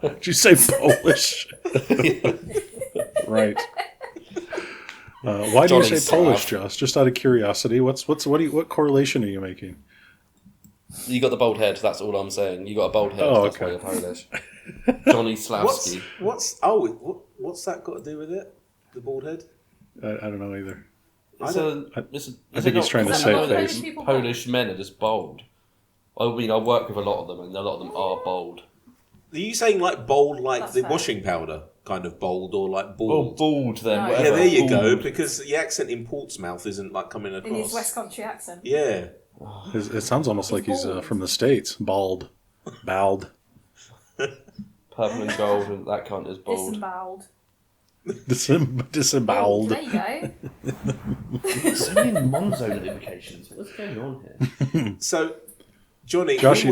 Did you say Polish? Right. Why do you say Polish, Josh? Just out of curiosity, what correlation are you making? You got the bald head. That's all I'm saying. You got a bald head. Oh, that's why you're Polish. Johnny Slavsky. What's that got to do with it? The bald head? I don't know either. I think he's trying to save face. Polish men are just bold. I mean, I work with a lot of them, and a lot of them are bold. Are you saying like bold, like that's the fair. Washing powder kind of bold, or like bald? Oh, bald then. No. Yeah, there you go. Because the accent in Portsmouth isn't like coming across. In his West Country accent. Yeah. It sounds almost like he's from the States. Bald. Purple and gold, and that cunt is bald. Disemboweled. There you go. So many Monzo notifications. What's going on here? So, Johnny, Josh,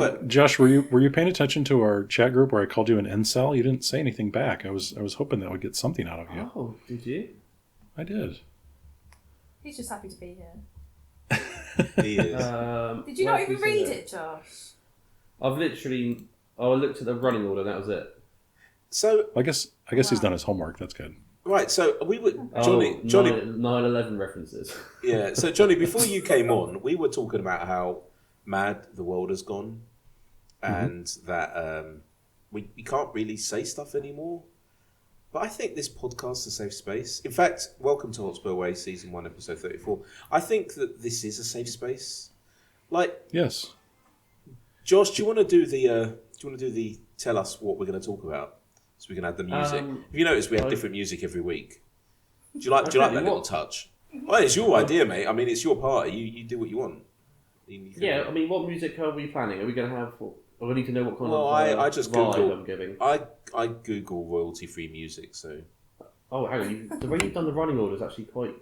were you paying attention to our chat group where I called you an incel? You didn't say anything back. I was hoping that would get something out of you. Oh, did you? I did. He's just happy to be here. He is. Did you not even read it, Josh? I looked at the running order and that was it. So I guess he's done his homework. That's good. Right, so we were Johnny 9/11 references. Yeah, so Johnny, before you came on, we were talking about how mad the world has gone, and that we can't really say stuff anymore. But I think this podcast's a safe space. In fact, welcome to Hotspur Way, Season 1, Episode 34. I think that this is a safe space. Yes. Josh, do you want to do the tell us what we're going to talk about, so we can add the music? Have you noticed we have different music every week? Do you like that little touch? Well, it's your idea, mate. I mean, it's your party. You do what you want. I mean, what music are we planning? Are we going to have? I need to know what kind of I just Google. I'm giving. I Google royalty-free music. So. Oh, hang on! The way you've done the running order is actually quite.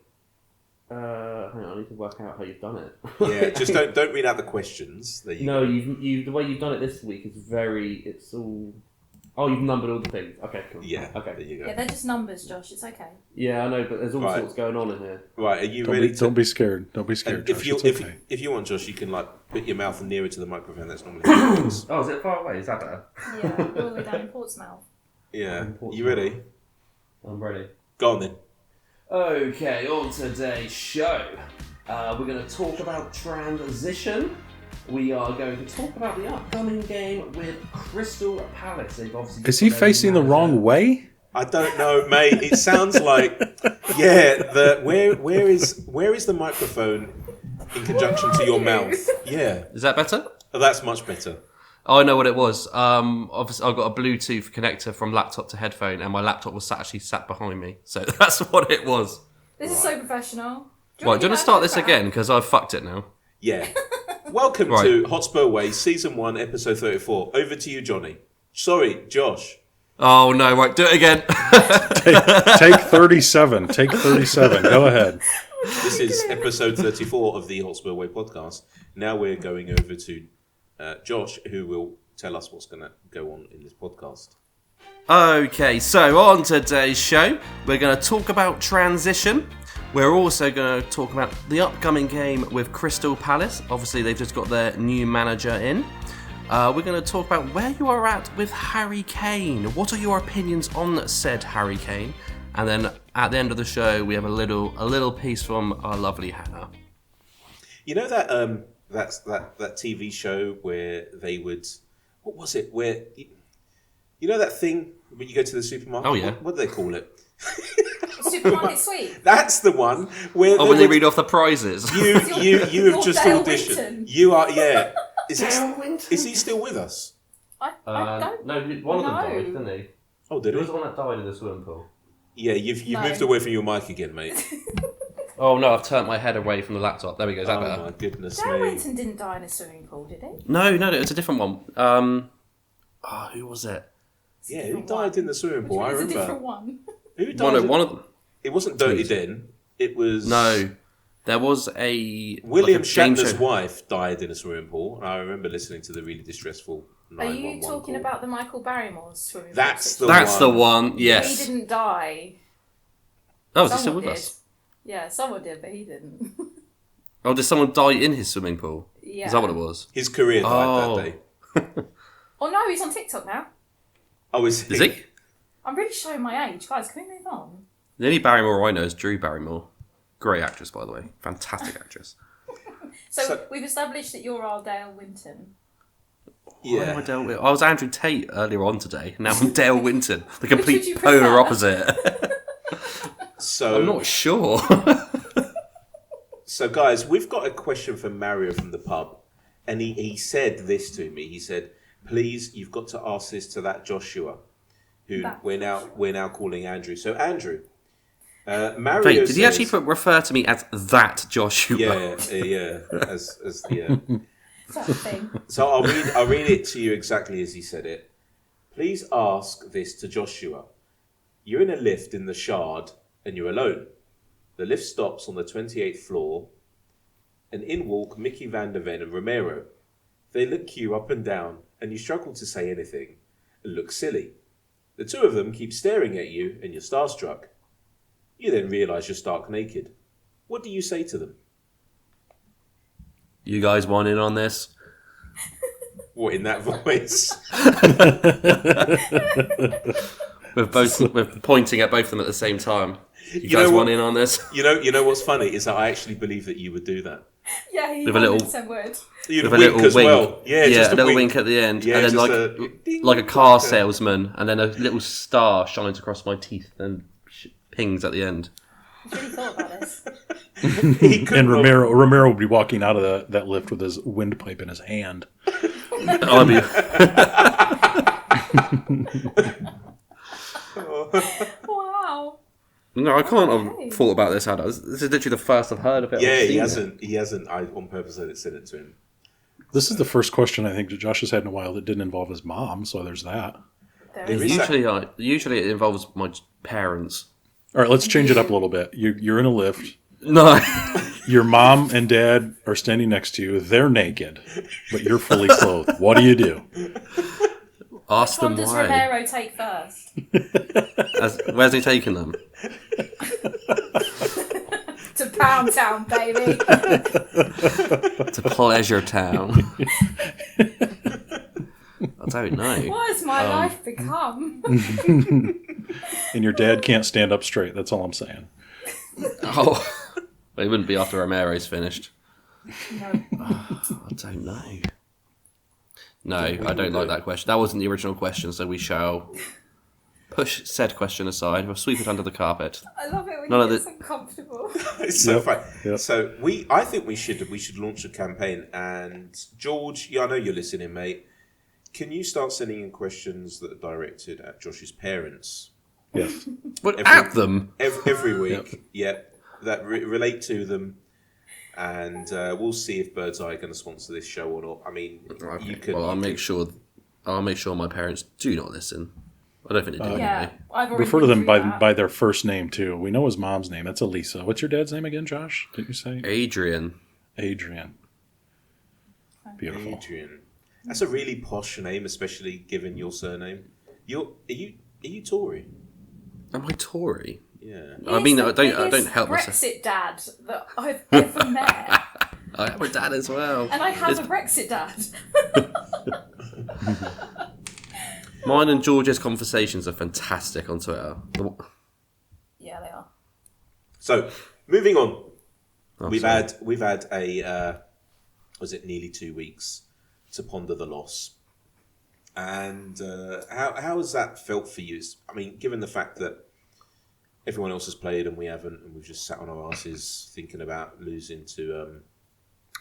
Hang on, I need to work out how you've done it. Yeah, just don't read out the questions. The way you've done it this week is very. It's all. Oh, you've numbered all the things. Okay, cool. Yeah. Okay. There you go. Yeah, they're just numbers, Josh. It's okay. Yeah, I know, but there's all sorts going on in here. Right, are you ready? Don't be scared. Don't be scared. Josh. If you want, Josh, you can put your mouth nearer to the microphone. That's normally how it is. Oh, is it far away? Is that better? Yeah, all the way down in Portsmouth. Yeah. You ready? I'm ready. Go on then. Okay, on today's show, we're going to talk about transition. We are going to talk about the upcoming game with Crystal Palace. Is he facing the wrong way? I don't know, mate. It sounds like where is the microphone in conjunction to your mouth? Yeah. Is that better? Oh, that's much better. Oh, I know what it was. Obviously, I've got a Bluetooth connector from laptop to headphone, and my laptop was actually sat behind me. So that's what it was. This is so professional. Do you want to start this again? Because I've fucked it now. Yeah. Welcome to Hotspur Way, Season 1, Episode 34. Over to you, Johnny. Sorry, Josh. Oh, no. Right, do it again. Take 37. Take 37. Go ahead. This is Episode 34 of the Hotspur Way podcast. Now we're going over to Josh, who will tell us what's going to go on in this podcast. Okay, so on today's show, we're going to talk about transition. We're also going to talk about the upcoming game with Crystal Palace. Obviously, they've just got their new manager in. We're going to talk about where you are at with Harry Kane. What are your opinions on said Harry Kane? And then at the end of the show, we have a little piece from our lovely Hannah. You know that that TV show where they would, what was it? Where you know that thing when you go to the supermarket? Oh yeah. What do they call it? Supermarket Sweep. That's the one where when they read off the prizes. You have just Dale auditioned. Winton. You are Is Dale Winton. Is he still with us? I don't. No, one of them died, didn't he? Oh, did he? He was the one that died in the swimming pool. Yeah, you've moved away from your mic again, mate. Oh no, I've turned my head away from the laptop. There we go. Is that better? Oh my goodness Dale me. Winton didn't die in a swimming pool, did he? No, it was a different one. Who was it? Yeah, who died in the swimming pool? I remember. It's a different one. Who died? One of them. It wasn't Dirty Den. It was... No. There was a... William Shatner's wife died in a swimming pool. I remember listening to the really distressful 911 Are you talking about the Michael Barrymore's swimming pool? That's the one, yes. He didn't die. Oh, is he still with us? Yeah, someone did, but he didn't. Oh, did someone die in his swimming pool? Yeah. Is that what it was? His career died that day. Oh no, he's on TikTok now. Oh, is Is he? I'm really showing my age. Guys, can we move on? The only Barrymore I know is Drew Barrymore. Great actress, by the way. Fantastic actress. So we've established that you're our Dale Winton. Why am I Yeah. Dale Winton? I was Andrew Tate earlier on today. Now I'm Dale Winton. The Which would complete you polar prefer? opposite. So I'm not sure. So, guys, we've got a question from Mario from the pub, and he said this to me. He said, "Please, you've got to ask this to that Joshua, who we're now calling Andrew." So, Andrew, Mario. Wait, did says, he actually refer to me as that Joshua? Yeah, yeah. Sort of thing. So I'll read it to you exactly as he said it. Please ask this to Joshua. You're in a lift in the Shard, and you're alone. The lift stops on the 28th floor, and in walk Mickey Van der Ven and Romero. They look you up and down, and you struggle to say anything, and look silly. The two of them keep staring at you, and you're starstruck. You then realise you're stark naked. What do you say to them? You guys want in on this? What, in that voice? We're pointing at both of them at the same time. You guys know what? want in on this? You know what's funny is that I actually believe that you would do that. Yeah, he With a little- 100% would. You'd With a wink little as wink. well. Yeah, just a little wink at the end. Yeah, and then just like a car salesman, and then a little star shines across my teeth and pings at the end. He's really thought about this. And Romero would be walking out of that lift with his windpipe in his hand. I'll be... Wow. No, I can't Okay. have thought about this, Hannah. This is literally the first I've heard of it. Yeah, I've he seen hasn't. He hasn't. I on purpose sent it to him. This is the first question I think that Josh has had in a while that didn't involve his mom, so there's that. There There is is that. Usually it involves my parents. All right, let's change it up a little bit. You're in a lift. No. Your mom and dad are standing next to you. They're naked, but you're fully clothed. What do you do? Ask What them does why. Romero take first? Where's he taking them? To Pound Town, baby. To Pleasure Town. I don't know. What has my life become? And your dad can't stand up straight. That's all I'm saying. Oh, it wouldn't be after Romero's finished. No. I don't know. No, I don't like that question. That wasn't the original question, so we shall push said question aside. We'll sweep it under the carpet. I love it when None you of get uncomfortable. It's so Yep, funny. yep. So I think we should launch a campaign. And George, yeah, I know you're listening, mate. Can you start sending in questions that are directed at Josh's parents Yes. What, Every- at them? every week? Yep, that relate to them. And we'll see if Birdseye are going to sponsor this show or not. I mean, Okay. you could. Well, I'll you make could- sure my parents do not listen. I don't think they do Yeah, anyway. I've already Refer to been them through that. by their first name, too. We know his mom's name. That's Elisa. What's your dad's name again, Josh? Didn't you say? Adrian. Adrian. Beautiful. Adrian. That's a really posh name, especially given your surname. Are you Tory? Am I Tory? Yeah. I mean, He's I the don't biggest help myself. Brexit dad that I've ever met. I have a dad as well. And I have It's- a Brexit dad. Mine and George's conversations are fantastic on Twitter. Yeah, they are. So moving on, Oh, we've sorry. had a was it nearly 2 weeks to ponder the loss, and how has that felt for you? I mean, given the fact that everyone else has played and we haven't, and we've just sat on our asses thinking about losing to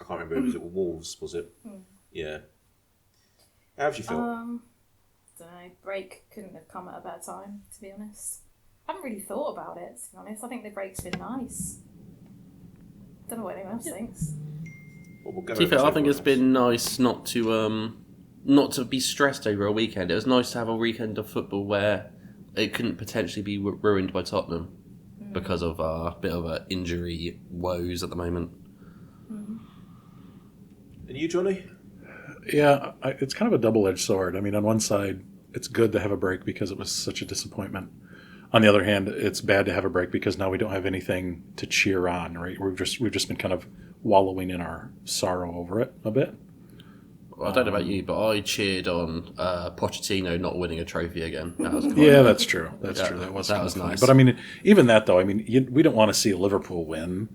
I can't remember, was it Wolves? Was it? Yeah. How have you felt? Don't know. Break couldn't have come at a better time, to be honest. I haven't really thought about it, to be honest. I think the break's been nice. Don't know what anyone else thinks. Well, we'll go To be over fair, to I think it's everyone else. been nice not to be stressed over a weekend. It was nice to have a weekend of football where it couldn't potentially be ruined by Tottenham because of a bit of injury woes at the moment. And you, Johnny? Yeah, it's kind of a double-edged sword. I mean, on one side, it's good to have a break because it was such a disappointment. On the other hand, it's bad to have a break because now we don't have anything to cheer on, right? We've just been kind of wallowing in our sorrow over it a bit. I don't know about you, but I cheered on Pochettino not winning a trophy again. That was Yeah, that's true. That's true. That was nice. Funny. But I mean, even that though, I mean, we don't want to see Liverpool win.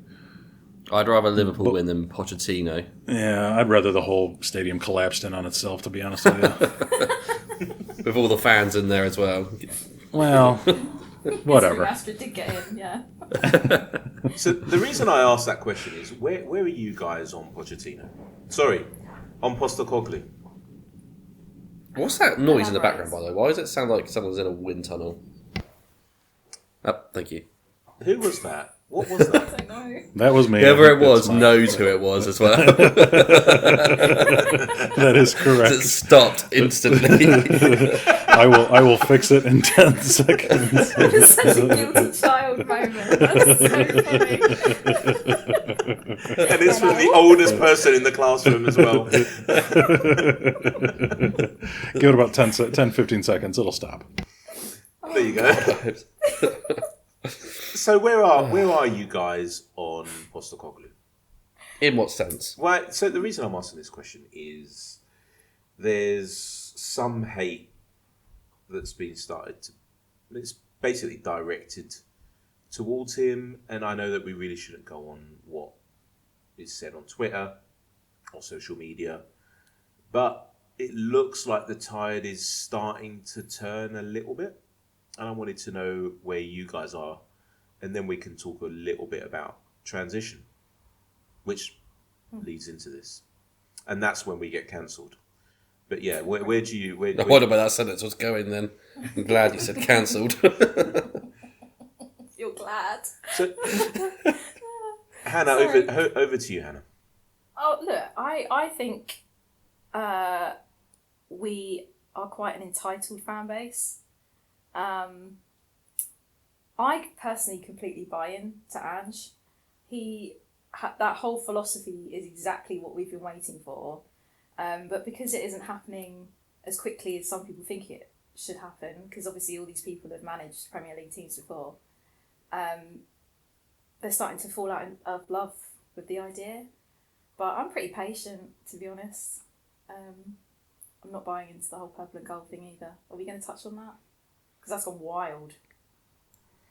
I'd rather Liverpool win than Pochettino. Yeah, I'd rather the whole stadium collapsed in on itself, to be honest with you. With all the fans in there as well. Well, whatever. Rashford did get in, yeah. So the reason I asked that question is, where are you guys on Pochettino? Sorry, on Postecoglou. What's that noise in the background, by the way? Why does it sound like someone's in a wind tunnel? Oh, thank you. Who was that? What was that? I don't know. That was me. Whoever it was knows who it was as well. That is correct. It stopped instantly. I will fix it in 10 seconds. It's such a guilty child moment. That's so funny. And it's from the oldest person in the classroom as well. Give it about 10, 15 seconds. It'll stop. There you go. So where are you guys on Postecoglou? In what sense? Well, so the reason I'm asking this question is there's some hate that's been started. It's basically directed towards him, and I know that we really shouldn't go on what is said on Twitter or social media, but it looks like the tide is starting to turn a little bit, and I wanted to know where you guys are, and then we can talk a little bit about transition, which leads into this, and that's when we get cancelled. But yeah, where do you? I wonder where that sentence was going. Then I'm glad you said cancelled. You're glad. So, Hannah, over to you, Hannah. Oh, look, I think we are quite an entitled fan base. I personally completely buy in to Ange. That whole philosophy is exactly what we've been waiting for. But because it isn't happening as quickly as some people think it should happen, because obviously all these people have managed Premier League teams before, they're starting to fall out of love with the idea. But I'm pretty patient, to be honest. I'm not buying into the whole purple and gold thing either. Are we going to touch on that? Because that's gone wild.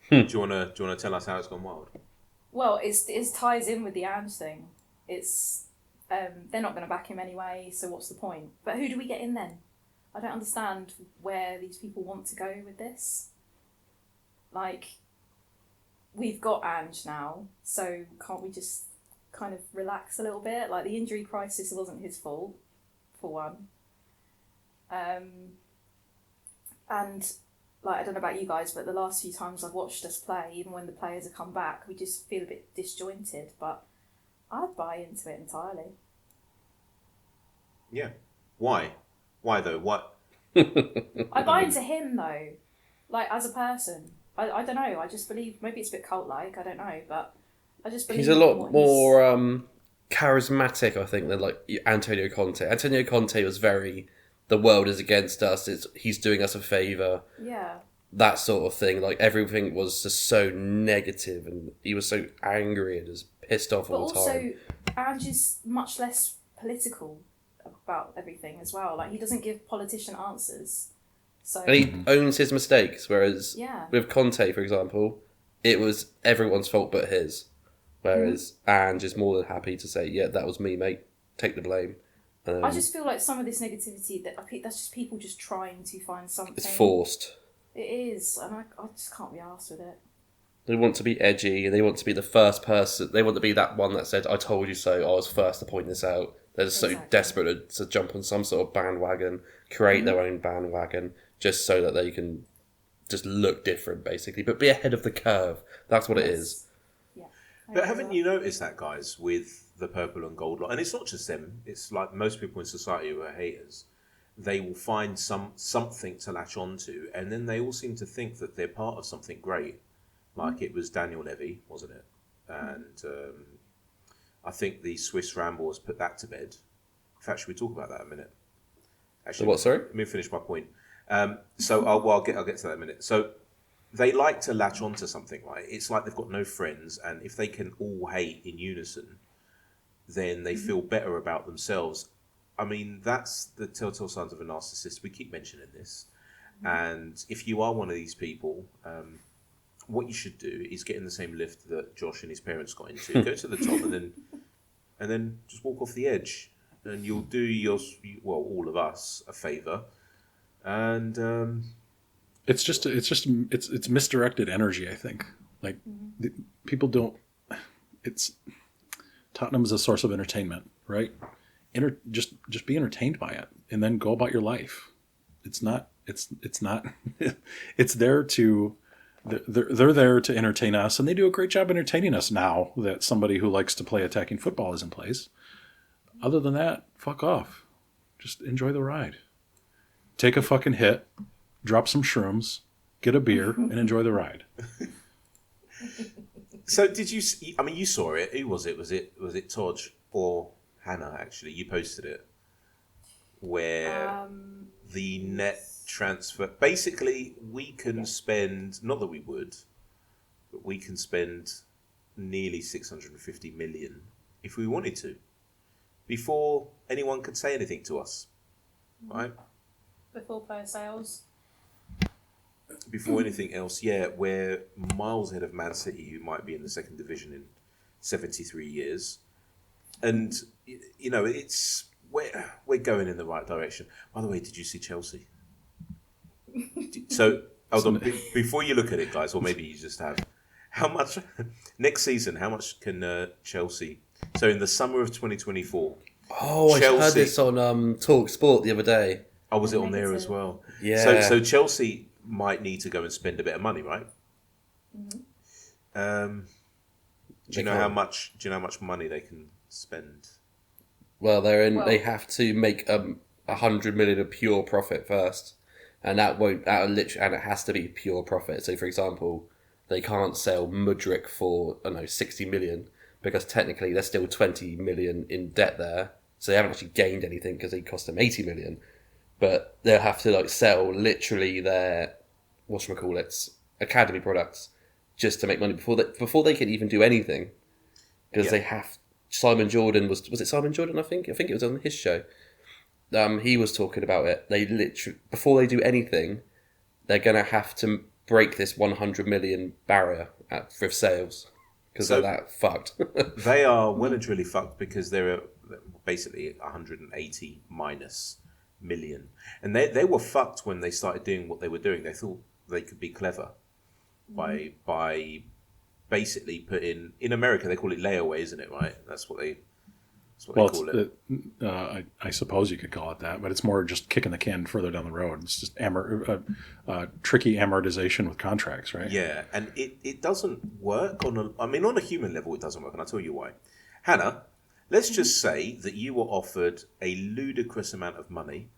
Do you want to tell us how it's gone wild? Well, it ties in with the Ange thing. It's they're not going to back him anyway, so what's the point? But who do we get in then? I don't understand where these people want to go with this. Like, we've got Ange now, so can't we just kind of relax a little bit? Like, the injury crisis wasn't his fault, for one. And, like, I don't know about you guys, but the last few times I've watched us play, even when the players have come back, we just feel a bit disjointed, but I'd buy into it entirely. Yeah. Why? Why though? What? I buy into him though, like as a person. I don't know. I just believe maybe it's a bit cult-like. I don't know, but I just believe He's a lot more charismatic, I think, than like Antonio Conte. Antonio Conte was very, the world is against us. He's doing us a favour. Yeah. That sort of thing. Like everything was just so negative, and he was so angry and just pissed off all the time. But also, Ange is much less political about everything as well. Like, he doesn't give politician answers. So, and he owns his mistakes, whereas yeah. with Conte, for example, it was everyone's fault but his. Whereas Ange is more than happy to say, yeah, that was me, mate. Take the blame. I just feel like some of this negativity, that's just people just trying to find something. It's forced. It is, and I just can't be arsed with it. They want to be edgy, and they want to be the first person. They want to be that one that said, I told you so, I was first to point this out. They're just so desperate to jump on some sort of bandwagon, create their own bandwagon, just so that they can just look different, basically. But be ahead of the curve. That's what it is. Yeah. But haven't you noticed that, guys, with the purple and gold lot? And it's not just them. It's like most people in society who are haters. They will find something to latch onto, and then they all seem to think that they're part of something great. Like it was Daniel Levy, wasn't it? And I think the Swiss Ramble has put that to bed. In fact, should we talk about that a minute? Actually, The what, sorry? Let me finish my point. I'll get to that in a minute. So they like to latch onto something, right? It's like they've got no friends, and if they can all hate in unison, then they feel better about themselves. I mean, that's the telltale signs of a narcissist. We keep mentioning this. And if you are one of these people, what you should do is get in the same lift that Josh and his parents got into. Go to the top and then just walk off the edge. And you'll do all of us a favour. And it's misdirected energy, I think. Like people don't. Tottenham is a source of entertainment, right? Just be entertained by it, and then go about your life. It's not. It's there to. They're there to entertain us, and they do a great job entertaining us now that somebody who likes to play attacking football is in place. Other than that, fuck off. Just enjoy the ride. Take a fucking hit, drop some shrooms, get a beer, and enjoy the ride. So did you? I mean, you saw it. Who was it? Was it Todd or Hannah? Actually, you posted it. Where the net transfer. Basically, we can spend. Not that we would, but we can spend nearly 650 million if we wanted to, before anyone could say anything to us, right? Before player sales. Before anything else, yeah, we're miles ahead of Man City, who might be in the second division in 73 years. And, you know, we're going in the right direction. By the way, did you see Chelsea? So, hold on, before you look at it, guys, or maybe you just have, how much, next season, how much can Chelsea, so in the summer of 2024. Oh, Chelsea, I heard this on Talk Sport the other day. Oh, was it on there as well? Yeah. So Chelsea might need to go and spend a bit of money, right? Do you know how much money they can spend? Well, they have to make 100 million of pure profit first, and and it has to be pure profit. So, for example, they can't sell Mudryk for 60 million because technically there's still 20 million in debt there, so they haven't actually gained anything because they cost them 80 million. But they'll have to sell literally their academy products just to make money before they can even do anything, because they have. Simon Jordan was it Simon Jordan? I think it was on his show. He was talking about it. They literally, before they do anything, they're gonna have to break this 100 million barrier for sales because they're that fucked. They are well and truly fucked because they're basically 180 minus million, and they were fucked when they started doing what they were doing. They thought they could be clever by basically putting, in America they call it layaway, isn't it? Right, that's what they call it. I suppose you could call it that, but it's more just kicking the can further down the road. It's just tricky amortization with contracts, right? Yeah, and it doesn't work on a human level. It doesn't work, and I'll tell you why. Hannah, let's just say that you were offered a ludicrous amount of money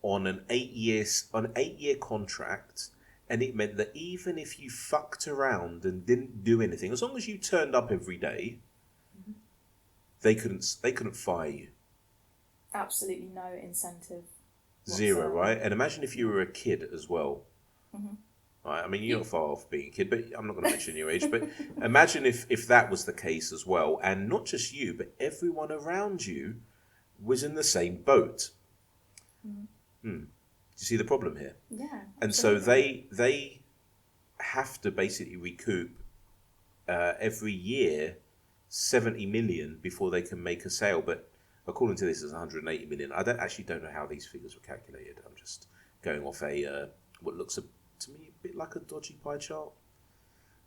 on an 8-year contract, and it meant that even if you fucked around and didn't do anything, as long as you turned up every day, they couldn't fire you. Absolutely no incentive. Zero, right? And imagine if you were a kid as well. Right? I mean, you're not far off being a kid, but I'm not going to mention your age. But imagine if that was the case as well, and not just you, but everyone around you was in the same boat. Do you see the problem here? Yeah. And absolutely. so they have to basically recoup every year 70 million before they can make a sale. But according to this, it's 180 million. I don't know how these figures were calculated. I'm just going off what looks to me a bit like a dodgy pie chart.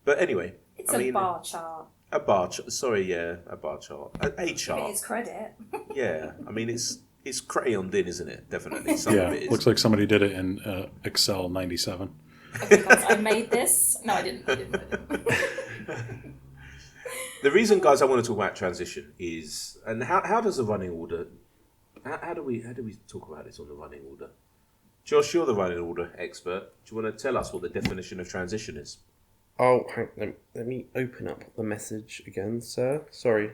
But anyway, it's a bar chart. A bar chart. Sorry, yeah, a bar chart. A chart. It's credit. Yeah, I mean it's crayoned in, isn't it? Definitely. Some Yeah, of it is. looks like somebody did it in Excel 97. Okay, guys, I made this. No, I didn't. The reason, guys, I want to talk about transition is, and how does the running order? How do we talk about this on the running order? Josh, you're the running order expert. Do you want to tell us what the definition of transition is? Oh, let me open up the message again, sir. Sorry.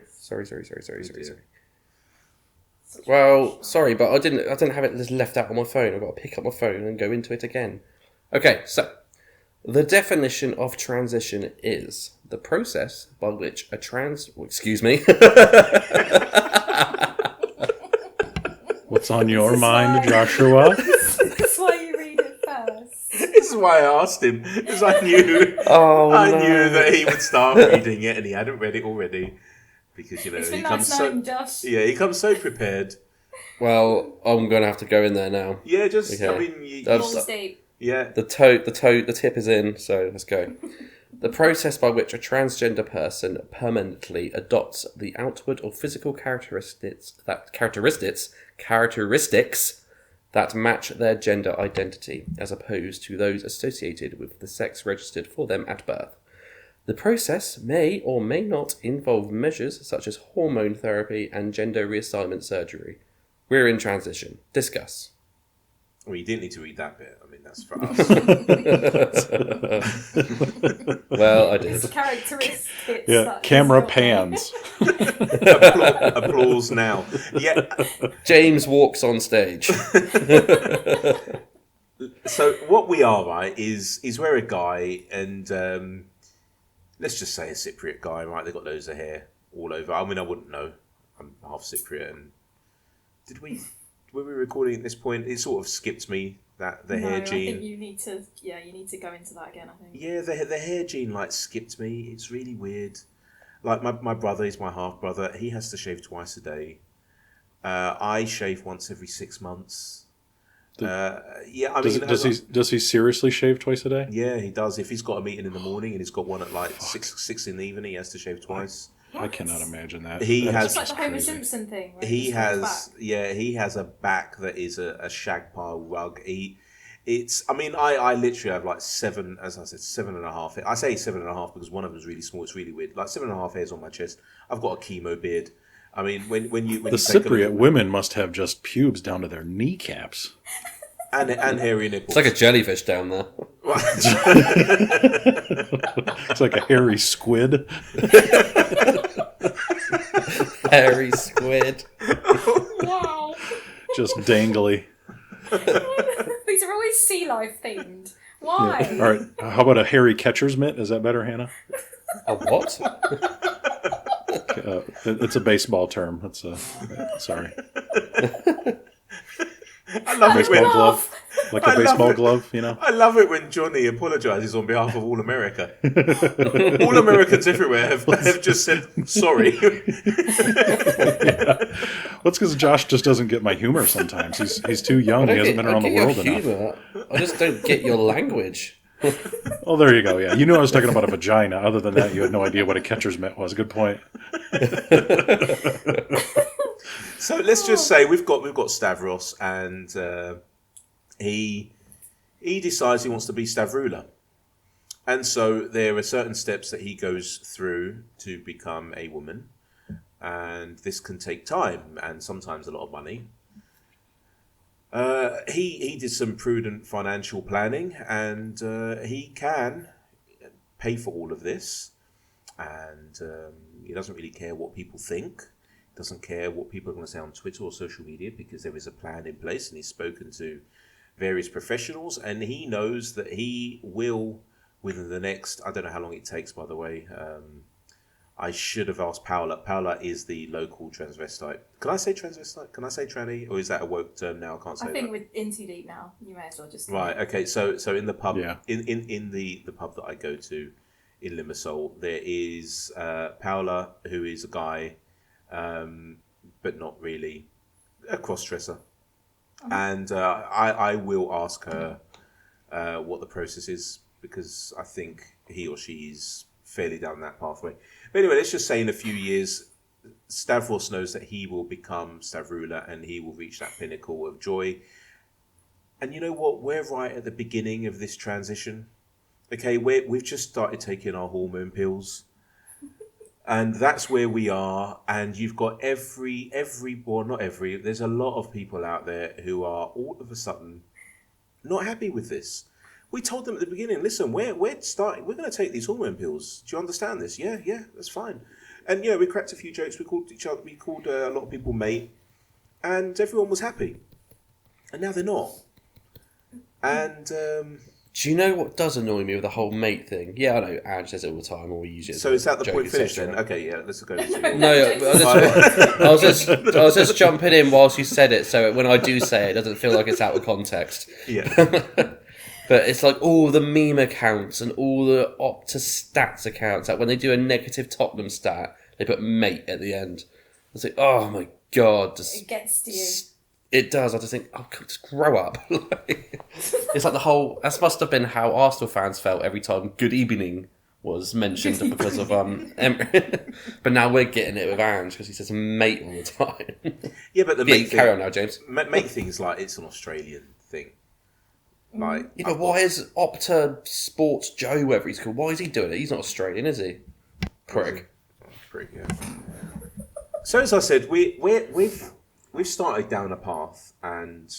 Well, sorry, but I didn't have it just left out on my phone. I've got to pick up my phone and go into it again. Okay, so the definition of transition is the process by which excuse me. What's on your mind, Joshua? That's why you read it first. This is why I asked him, because I knew knew that he would start reading it, and he hadn't read it already. Because It's been he nice comes knowing Josh. he comes so prepared. Well, I'm going to have to go in there now. Yeah, just Okay. I mean, Balls deep. yeah. The tip is in, so let's go. The process by which a transgender person permanently adopts the outward or physical characteristics that match their gender identity, as opposed to those associated with the sex registered for them at birth. The process may or may not involve measures such as hormone therapy and gender reassignment surgery. We're in transition. Discuss. Well, you didn't need to read that bit. I mean, that's for us. Well, I did. It's characteristics. Yeah, that camera is not pans. Applause now. Yeah. James walks on stage. So what we are, right, is we're a guy, and let's just say a Cypriot guy, right? They've got loads of hair all over. I mean, I wouldn't know. I'm half Cypriot, and were we recording at this point? It sort of skipped me that the hair gene. I think you need to go into that again. I think. Yeah, the hair gene like skipped me. It's really weird. Like my brother is my half brother. He has to shave twice a day. I shave once every 6 months. Yeah, I mean, Does he seriously shave twice a day? Yeah, he does. If he's got a meeting in the morning and he's got one at like six in the evening, he has to shave twice. I cannot imagine that. It's like the Homer Simpson thing. Right? He has a back that is a shag pile rug. I literally have like 7, as I said, 7.5. I say 7.5 because one of them is really small. It's really weird. Like 7.5 hairs on my chest. I've got a chemo beard. I mean, when you Cypriot women must have just pubes down to their kneecaps. And hairy nipples. It's like a jellyfish down there. It's like a hairy squid. Hairy squid. Wow. Just dangly. These are always sea life themed. Why? Yeah. All right. How about a hairy catcher's mitt? Is that better, Hannah? A what? It's a baseball term. That's sorry. I love it when glove, like a baseball glove, you know. I love it when Johnny apologises on behalf of all America. All Americans everywhere have just said sorry. Yeah. Well, it's because Josh just doesn't get my humor sometimes. He's too young. He hasn't been around the world enough. I just don't get your language. Oh, there you go. Yeah, you knew I was talking about a vagina. Other than that, you had no idea what a catcher's mitt was. Good point. So let's just say we've got Stavros, and he decides he wants to be Stavrula, and so there are certain steps that he goes through to become a woman, and this can take time and sometimes a lot of money. He did some prudent financial planning, and he can pay for all of this, and he doesn't really care what people think. Doesn't care what people are going to say on Twitter or social media, because there is a plan in place, and he's spoken to various professionals, and he knows that he will, within the next, I don't know how long it takes, by the way. I should have asked Paola. Paola is the local transvestite. Can I say transvestite? Can I say tranny? Or is that a woke term now? I can't say that. I think we're in too deep now. You may as well just... Right, okay. So in the pub, yeah. in the pub that I go to in Limassol, there is Paola, who is a guy, but not really a cross-dresser. Oh. And I will ask her what the process is, because I think he or she is fairly down that pathway. But anyway, let's just say in a few years, Stavros knows that he will become Stavrula, and he will reach that pinnacle of joy. And you know what? We're right at the beginning of this transition. Okay, we've just started taking our hormone pills. And that's where we are. And you've got there's a lot of people out there who are all of a sudden not happy with this. We told them at the beginning, listen, we're going to take these hormone pills. Do you understand this? Yeah, that's fine. And, we cracked a few jokes. We called a lot of people mate, and everyone was happy. And now they're not. And Do you know what does annoy me with the whole mate thing? Yeah, I know Ange says it all the time, or we use it. So is that the point finished then? etc. Okay, yeah, let's go. No, I was just jumping in whilst you said it, so when I do say it, it doesn't feel like it's out of context. Yeah. But it's like all the meme accounts and all the Opta stats accounts. Like when they do a negative Tottenham stat, they put mate at the end. It's like, oh my god, It gets to you. it does. I just think, oh, just grow up. It's like the whole. That must have been how Arsenal fans felt every time "Good evening" was mentioned because of Emery. But now we're getting it with Ange because he says "mate" all the time. Yeah, but the Yeah, mate carry thing, on now, James. mate thing is like it's an Australian thing. Like, Yeah, but why is Opta Sports Joe, whatever he's called? Why is he doing it? He's not Australian, is he? Prick. Prick, yeah. So as I said, we've started down a path, and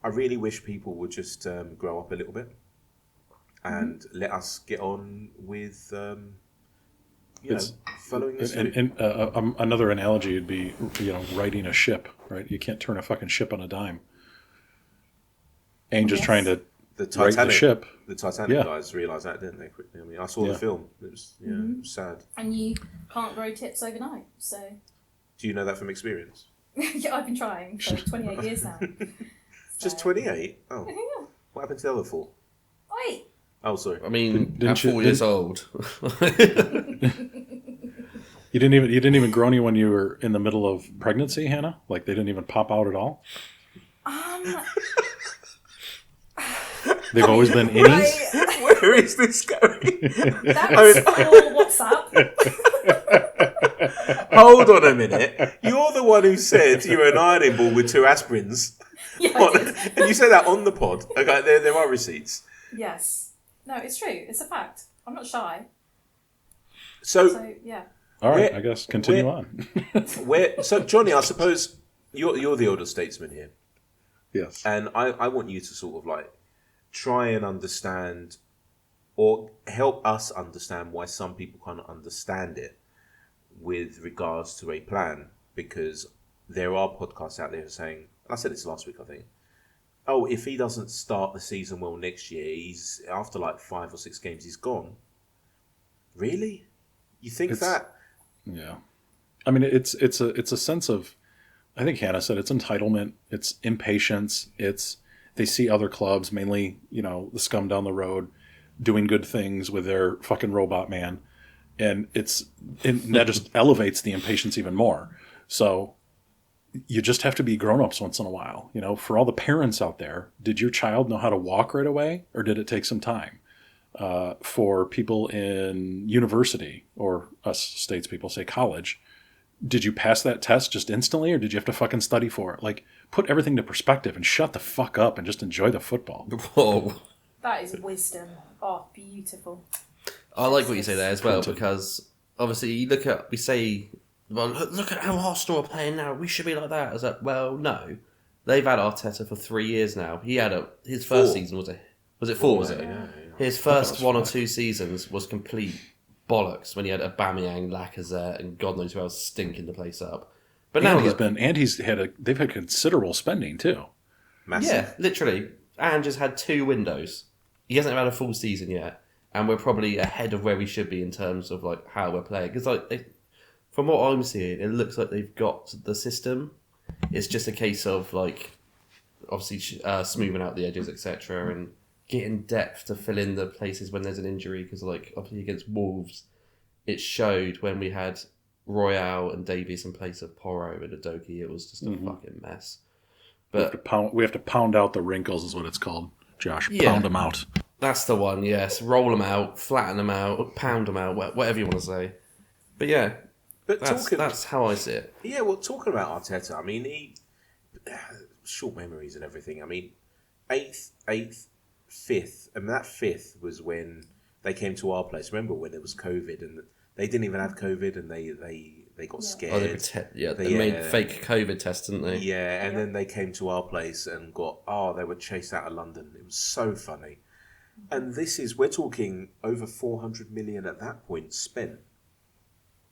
I really wish people would just grow up a little bit and let us get on with following this. And another analogy would be, righting a ship, right? You can't turn a fucking ship on a dime. Ainge is trying to right the ship. The Titanic guys realised that, didn't they? Quickly. I mean, I saw the film. It was it was sad. And you can't grow tips overnight, so. Do you know that from experience? Yeah, I've been trying for 28 years now. Just 28? Oh. Yeah. What happened to the other 4? Wait. Oh, sorry. I mean, Didn't at you- 4 years old. You didn't even grow any when you were in the middle of pregnancy, Hannah? Like they didn't even pop out at all? They've always been innies? Where is this going? That was for WhatsApp. Hold on a minute. You're the one who said you were an ironing board with 2 aspirins. Yeah, I did. And you said that on the pod. Okay, there are receipts. Yes. No, it's true. It's a fact. I'm not shy. So Yeah. All right, Where- I guess continue on. so Johnny, I suppose you're the older statesman here. Yes. And I want you to sort of like try and understand or help us understand why some people can't understand it with regards to a plan, because there are podcasts out there saying, and I said this last week, I think, oh, if he doesn't start the season well next year, he's after like 5 or 6 games, he's gone. Really? You think that? Yeah. I mean, it's a sense of, I think Hannah said, it's entitlement, it's impatience, it's they see other clubs, mainly, the scum down the road, doing good things with their fucking robot man. And that just elevates the impatience even more. So you just have to be grown-ups once in a while. For all the parents out there, did your child know how to walk right away, or did it take some time? For people in university, or us States people say college, did you pass that test just instantly, or did you have to fucking study for it? Like, put everything to perspective and shut the fuck up and just enjoy the football. Whoa. That is wisdom. Oh, beautiful. I like what you say there as well, because obviously you look at, we say, well, look at how Arsenal are playing now, we should be like that. I was like, well, no. They've had Arteta for 3 years now. He had his first season, was it 4, was it? Yeah. His first 1 or 2 seasons was complete bollocks when he had Aubameyang, Lacazette, and God knows who else stinking the place up. But now they've had considerable spending too. Massive. yeah, literally, Ange has had 2 windows. He hasn't had a full season yet, and we're probably ahead of where we should be in terms of like how we're playing. Because from what I'm seeing, it looks like they've got the system. It's just a case of like obviously smoothing out the edges, etc., and getting depth to fill in the places when there's an injury. Because like obviously against Wolves, it showed when we had Royale and Davies in place of Porro and Udogie, it was just a fucking mess. But We have to pound out the wrinkles, is what it's called, Josh. Yeah. Pound them out. that's the one, yes. Roll them out, flatten them out, pound them out, whatever you want to say. But yeah, But that's how I see it. Yeah, well, talking about Arteta, I mean, he short memories and everything. I mean, eighth, fifth. I mean, that 5th was when they came to our place. Remember when it was COVID and they didn't even have COVID and they got scared. Oh, they made fake COVID tests, didn't they? Yeah, and then they came to our place and they were chased out of London. It was so funny. And we're talking over 400 million at that point spent.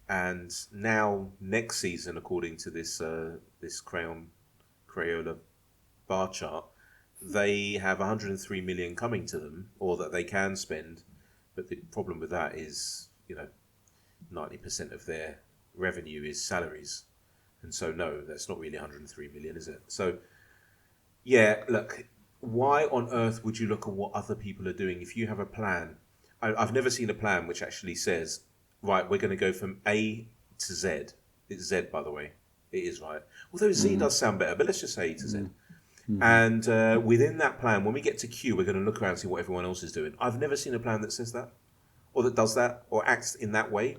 And now next season, according to this Crayola bar chart, they have 103 million coming to them, or that they can spend. But the problem with that is, 90% of their revenue is salaries. And so, no, that's not really 103 million, is it? So, yeah, look, why on earth would you look at what other people are doing if you have a plan? I've never seen a plan which actually says, right, we're going to go from A to Z. It's Z, by the way. It is, right? Although Z does sound better, but let's just say A to Z. And within that plan, when we get to Q, we're going to look around and see what everyone else is doing. I've never seen a plan that says that, or that does that, or acts in that way.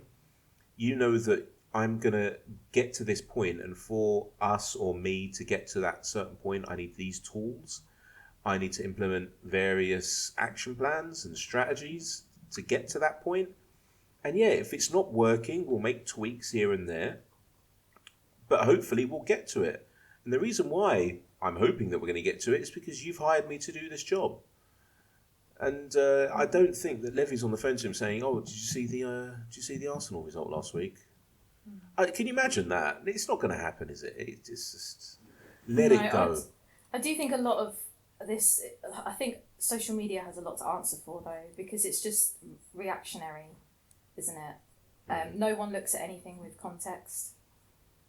You know that I'm going to get to this point, and for us or me to get to that certain point, I need these tools. I need to implement various action plans and strategies to get to that point. And yeah, if it's not working, we'll make tweaks here and there, but hopefully we'll get to it. And the reason why I'm hoping that we're going to get to it is because you've hired me to do this job. And I don't think that Levy's on the phone to him saying, "Oh, did you see the Arsenal result last week?" Can you imagine that? It's not going to happen, is it? It's just let it go. I do think a lot of this. I think social media has a lot to answer for, though, because it's just reactionary, isn't it? No one looks at anything with context,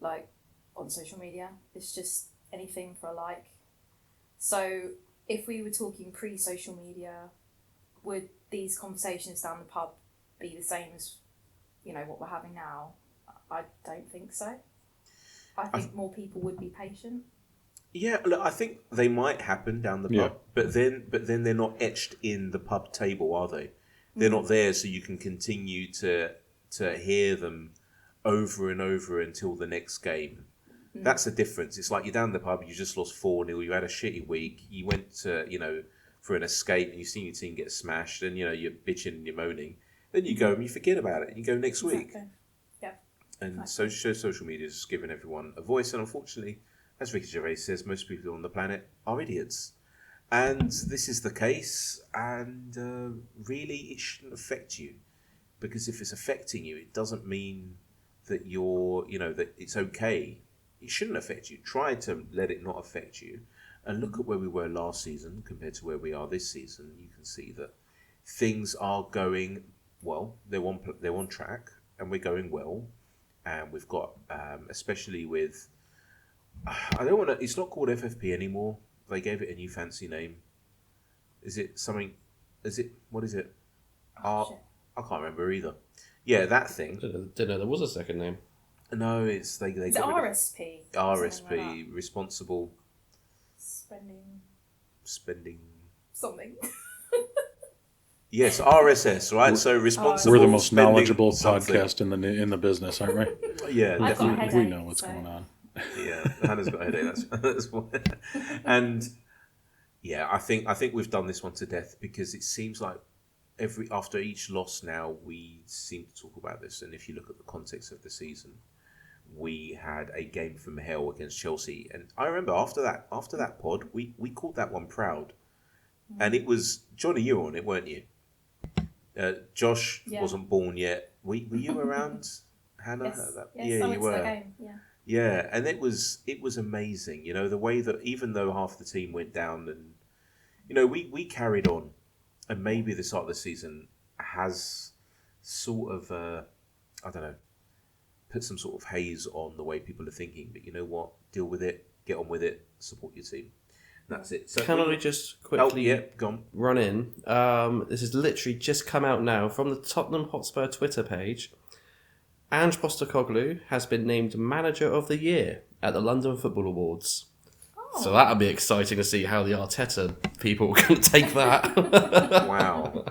like on social media. It's just anything for a like. So if we were talking pre-social media, would these conversations down the pub be the same as, what we're having now? I don't think so. I think more people would be patient. Yeah, look, I think they might happen down the pub, but then they're not etched in the pub table, are they? They're not there, so you can continue to hear them over and over until the next game. That's the difference. It's like you're down the pub, you just lost 4-0, you had a shitty week, you went to, for an escape, and you've seen your team get smashed, and, you're bitching and you're moaning. Then you go and you forget about it, and you go next week. Yeah. And social media has given everyone a voice, and unfortunately, as Ricky Gervais says, most people on the planet are idiots. And this is the case, and really it shouldn't affect you. Because if it's affecting you, it doesn't mean that that it's okay. It shouldn't affect you. Try to let it not affect you. And look at where we were last season compared to where we are this season. You can see that things are going well. They're on track, and we're going well. And we've got, especially with, it's not called FFP anymore. They gave it a new fancy name. What is it? I can't remember either. Yeah, that thing. Didn't know there was a second name. No, it's they. Is it RSP? RSP, like responsible. Spending. Something. Yes, RSS, right? So responsible. We're the most knowledgeable podcast in the business, aren't we? Yeah, definitely. We know what's going on. Yeah, Hannah's got a headache. That's why. And yeah, I think we've done this one to death, because it seems like after each loss now, we seem to talk about this. And if you look at the context of the season, we had a game from hell against Chelsea, and I remember after that pod, we called that one proud, and it was Johnny. You were on it, weren't you? Josh wasn't born yet. Were you around, Hannah? Yes, you were. Game. Yeah, and it was amazing. The way that even though half the team went down, and we carried on, and maybe the start of the season has sort of I don't know, put some sort of haze on the way people are thinking. But you know what? Deal with it. Get on with it. Support your team. That's it. So can I just quickly run in? This has literally just come out now from the Tottenham Hotspur Twitter page. Ange Postecoglou has been named Manager of the Year at the London Football Awards. Oh. So that'll be exciting to see how the Arteta people can take that. Wow.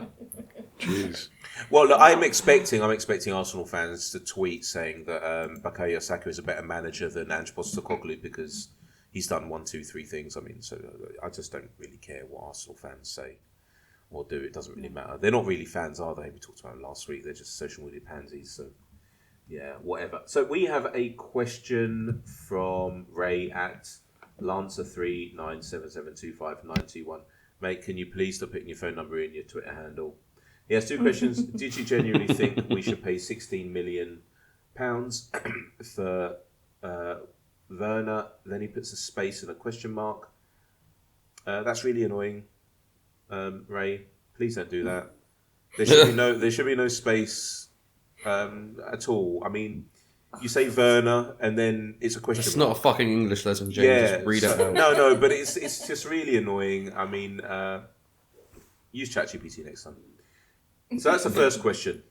Jeez. Well, look, I'm expecting Arsenal fans to tweet saying that Bukayo Saka is a better manager than Ange Postecoglou because he's done 1, 2, 3 things. I mean, so I just don't really care what Arsenal fans say or do. It doesn't really matter. They're not really fans, are they? We talked about them last week. They're just social media pansies. So, yeah, whatever. So we have a question from Ray at Lancer39772591. Mate, can you please stop putting your phone number in your Twitter handle? He has 2 questions. Did you genuinely think we should pay £16 million for Werner? Then he puts a space and a question mark. That's really annoying. Ray, please don't do that. There should be no space at all. I mean, you say Werner, and then it's a question. It's not a fucking English lesson, James. Just read it out. No, but it's just really annoying. I mean, use ChatGPT next time. So that's the first question.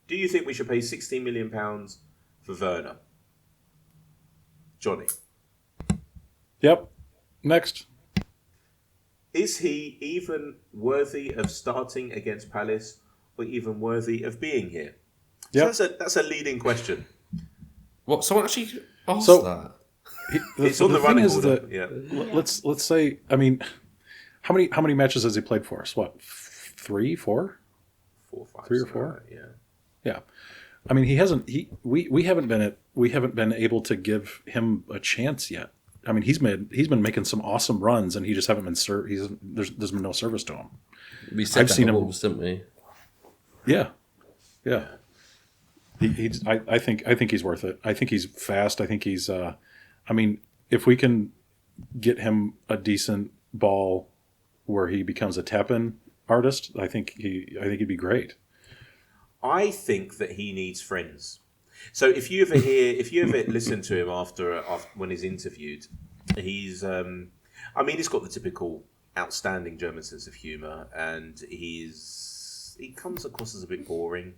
Do you think we should pay £16 million for Werner? Johnny. Yep. Next. Is he even worthy of starting against Palace, or even worthy of being here? Yep. So that's a leading question. What? Someone actually asked that? It's on the running order. Let's say. I mean, how many matches has he played for us? What, 3, 4? 4, 5, 3 or 4? Yeah. I mean, he hasn't. We haven't been able to give him a chance yet. I mean, he's been making some awesome runs, and he just haven't been there's been no service to him. We said I've seen him, Wolves, didn't we? Yeah. I think he's worth it. I think he's fast. I think he's. I mean, if we can get him a decent ball where he becomes a tap-in artist, I think he'd be great. I think that he needs friends. So if you ever listen to him after when he's interviewed, he's he's got the typical outstanding German sense of humour, and he comes across as a bit boring.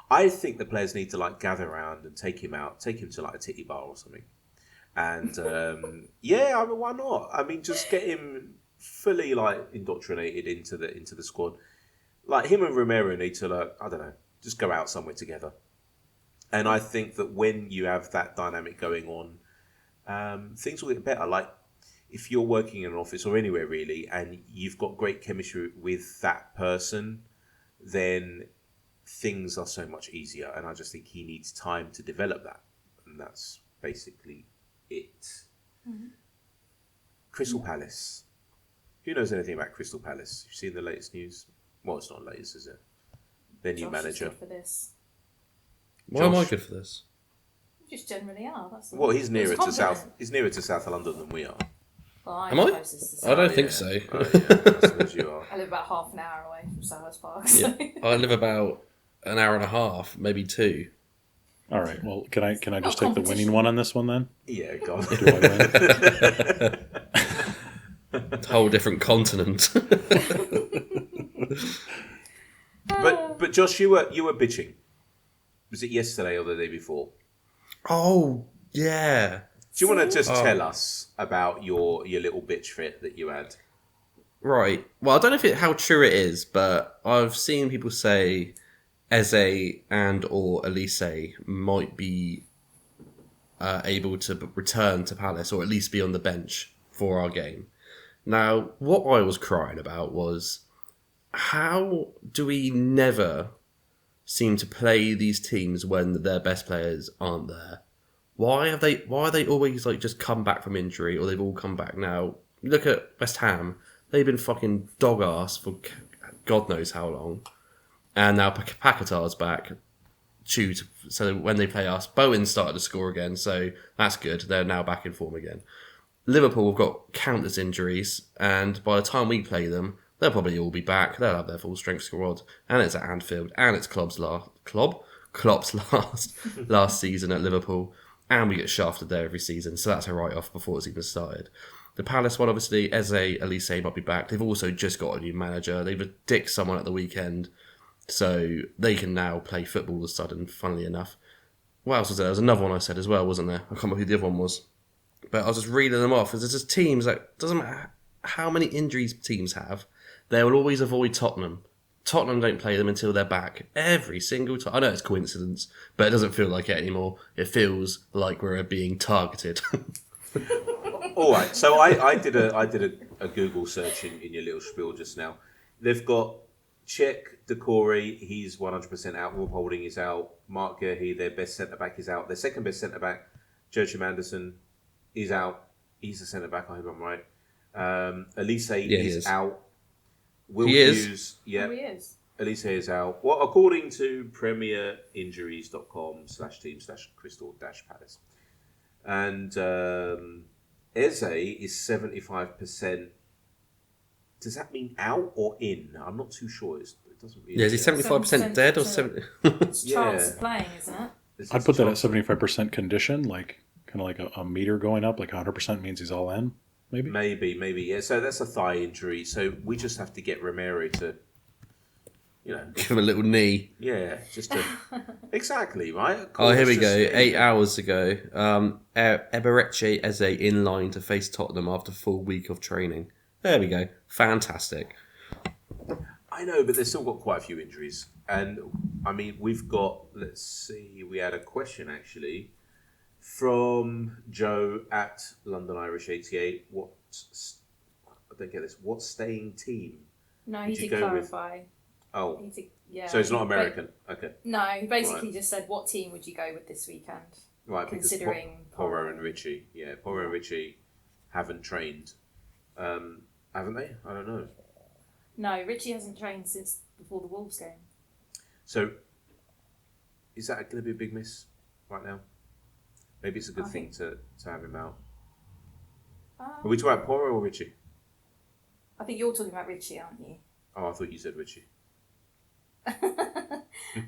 I think the players need to gather around and take him to a titty bar or something, and why not? I mean, just get him fully indoctrinated into the squad. Him and Romero need to I don't know, just go out somewhere together. And I think that when you have that dynamic going on, things will get better. If you're working in an office or anywhere really, and you've got great chemistry with that person, then things are so much easier. And I just think he needs time to develop that. And that's basically it. Mm-hmm. Crystal Palace. Who knows anything about Crystal Palace? You've seen the latest news? Well, it's not latest, is it? Their new manager. For this. Why am I good for this? You just generally are. Well, he's nearer to South. He's nearer to South London than we are. Well, am I? I don't think so. As you are. I live about half an hour away from Selhurst Park. Yeah. I live about an hour and a half, maybe 2. All right. Well, can I just take the winning one on this one then? Yeah, go on. Do I win? Whole different continent. But Josh, you were bitching. Was it yesterday or the day before? Oh, yeah. Do you want to just tell us about your little bitch fit that you had? Right. Well, I don't know how true it is, but I've seen people say Eze and or Elise might be able to return to Palace, or at least be on the bench for our game. Now, what I was crying about was, how do we never seem to play these teams when their best players aren't there? Why are they always just come back from injury, or they've all come back now? Look at West Ham. They've been fucking dog ass for God knows how long. And now Paquetá's back. So when they play us, Bowen started to score again, so that's good. They're now back in form again. Liverpool have got countless injuries, and by the time we play them, they'll probably all be back. They'll have their full strength squad, and it's at Anfield, and it's Klopp's last season at Liverpool, and we get shafted there every season, so that's a write-off before it's even started. The Palace one, obviously, Eze, Elise might be back. They've also just got a new manager. They've dicked someone at the weekend, so they can now play football all of a sudden, funnily enough. What else was there? There was another one I said as well, wasn't there? I can't remember who the other one was. But I was just reading them off. There's just teams that, doesn't matter how many injuries teams have, they will always avoid Tottenham. Tottenham don't play them until they're back every single time. I know it's coincidence, but it doesn't feel like it anymore. It feels like we're being targeted. All right, so I did a Google search in your little spiel just now. They've got Cech, Decore, he's 100% out. Rob Holding is out. Mark Gurhey, their best centre back, is out. Their second best centre back, Joachim Anderson, is out. He's the centre back. I hope I'm right. Elise is out. Will Hughes, yeah, he is. Elise is out. Well, according to premierinjuries.com/team/crystal-palace, and Eze is 75% does that mean out or in? I'm not too sure. It doesn't really. Yeah, is he 75% dead or 70? It's chance Yeah. of playing, isn't it? I'd put that at 75% condition, like kind of like a meter going up. Like 100% means he's all in. Maybe. Maybe. Yeah. So that's a thigh injury. So we just have to get Romero to, Give him a little knee. yeah, just to exactly right. Of Oh, here course, we go. just- 8 hours ago, Eberechi Eze in line to face Tottenham after full week of training. There we go. Fantastic. I know, but they've still got quite a few injuries. And, I mean, we've got, let's see, we had a question, actually, from Joe at London Irish 88. I don't get this. What staying team? No, he Did you did go with- clarify. Oh, Yeah. so it's not American. Okay. No, he basically Right. just said, what team would you go with this weekend? Right, because Considering Porro and Richie. Yeah, Porro and Richie haven't trained. Haven't they? I don't know. No, Richie hasn't trained since before the Wolves game. So, is that going to be a big miss right now? Maybe it's a good thing to have him out. Are we talking about Porro or Richie? I think you're talking about Richie, aren't you? Oh, I thought you said Richie.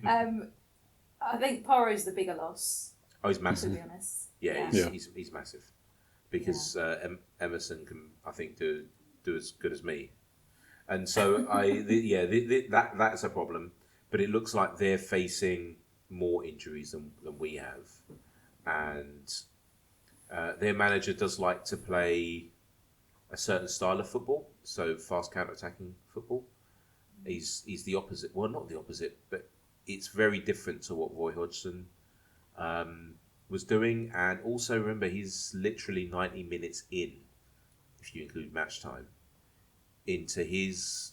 I think Porro's the bigger loss, Oh, he's to massive. be honest. Yeah, Yeah. He's massive. Because Emerson can, I think, do as good as me. And so, that's a problem. But it looks like they're facing more injuries than we have. And their manager does like to play a certain style of football, so fast counter-attacking football. He's the opposite. Well, not the opposite, but it's very different to what Roy Hodgson was doing. And also, remember, he's literally 90 minutes in, if you include match time, into his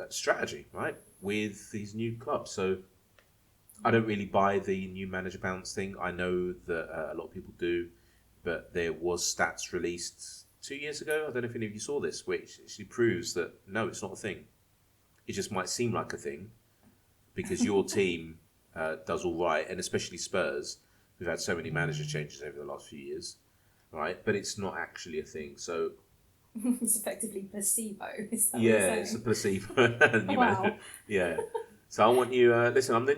strategy, right, with his new club. So I don't really buy the new manager bounce thing. I know that a lot of people do, but there was stats released 2 years ago. I don't know if any of you saw this, which actually proves that no, it's not a thing. It just might seem like a thing because your team does all right, and especially Spurs, who've had so many manager changes over the last few years, right? But it's not actually a thing. So It's effectively placebo. Is that yeah, what you're it's a saying? placebo. New Wow. manager. Yeah. So I want you. Listen, I'm the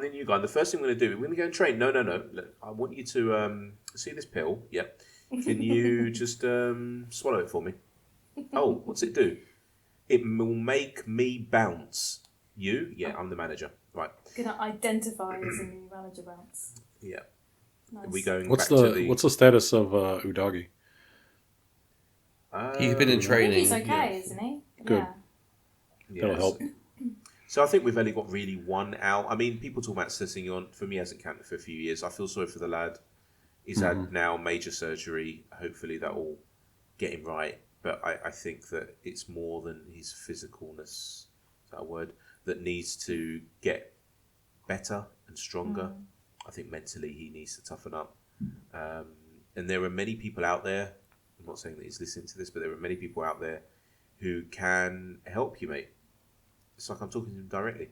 new guy. The first thing I'm going to do, we're going to go and train. No. Look, I want you to see this pill. Yep. Can you just swallow it for me? Oh, what's it do? It will make me bounce. You? Yeah, I'm the manager. Right. Gonna identify as a new manager bounce. Yeah. Nice. Are we going What's back to the? what's the status of Udagi? He's been in I think training. he's okay, isn't he? Good. Yeah. That'll help. So I think we've only got really one out. I mean, people talk about Sessegnon. For me, hasn't counted for a few years. I feel sorry for the lad. He's had now major surgery. Hopefully that will get him right. But I think that it's more than his physicalness, is that a word, that needs to get better and stronger. I think mentally he needs to toughen up. And there are many people out there, I'm not saying that he's listening to this, but there are many people out there who can help you, mate. It's like I'm talking to him directly.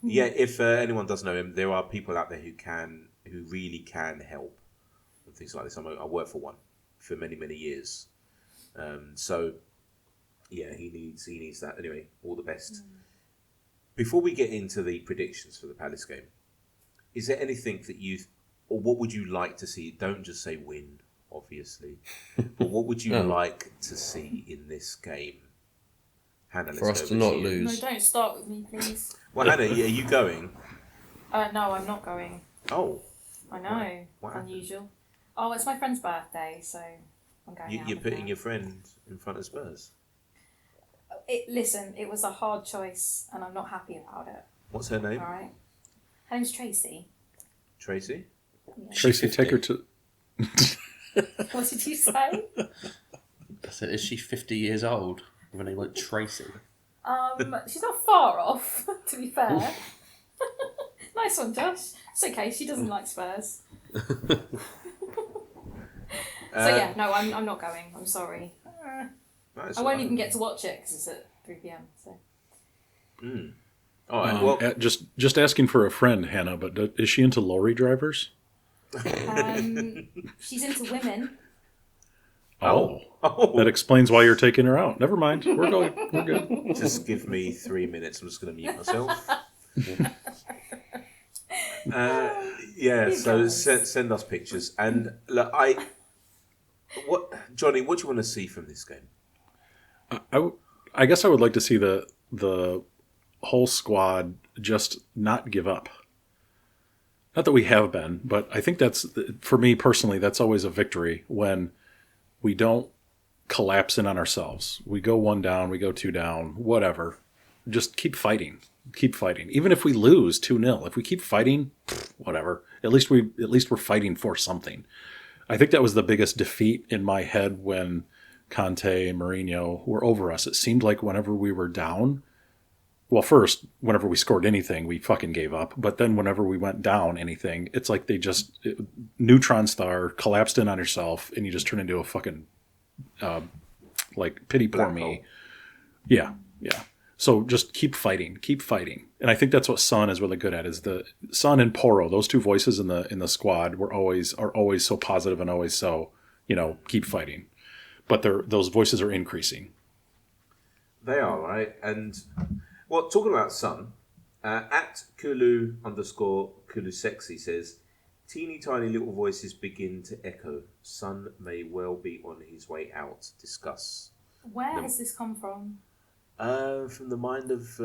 Yeah, if anyone does know him, there are people out there who really can help and things like this. I worked for one for many, many years. So yeah, he needs that. Anyway, all the best. Before we get into the predictions for the Palace game, is there anything that or what would you like to see? Don't just say win, obviously, but what would you like to see in this game? Hannah, For let's us go to over not you. lose. No, don't start with me, please. Well, Hannah, are you going? No, I'm not going. Oh, I know. What happened? Unusual. Oh, it's my friend's birthday, so I'm going out. you're with putting her. your friend in front of Spurs. Listen, it was a hard choice, and I'm not happy about it. What's her name? All right. Her name's Tracy. Tracy? Tracy, take her to. What did you say? I said, is she 50 years old? When they went Tracy. She's not far off, to be fair. Nice one, Josh. It's okay. She doesn't like Spurs. So yeah, no, I'm not going. I'm sorry. That's I all won't right. even get to watch it because it's at 3 p.m. So All right. Well, Just asking for a friend, Hannah. But is she into lorry drivers? she's into women. oh, Oh, That explains why you're taking her out. Never mind. We're good. just give me 3 minutes. I'm just going to mute myself. Yeah, You so guys. send us pictures. And look, Johnny, what do you want to see from this game? I guess I would like to see the whole squad just not give up. Not that we have been, but I think that's, for me personally, that's always a victory when we don't collapse in on ourselves. We go 1 down, we go 2 down, whatever. Just keep fighting. Keep fighting. Even if we lose 2-0, if we keep fighting, whatever. At least we're fighting for something. I think that was the biggest defeat in my head when Conte and Mourinho were over us. It seemed like whenever we were down, well, first, whenever we scored anything, we fucking gave up. But then whenever we went down anything, it's like neutron star, collapsed in on yourself, and you just turn into a fucking, like, pity poor Black me. hole. Yeah. So just keep fighting. And I think that's what Son is really good at, is the Son and Porro, those two voices in the squad are always so positive and always so, keep fighting. But those voices are increasing. They are, right? And, well, talking about Sun, at Kulu_Kulusexy says, teeny tiny little voices begin to echo. Sun may well be on his way out. Discuss. Where has this come from? From the mind of...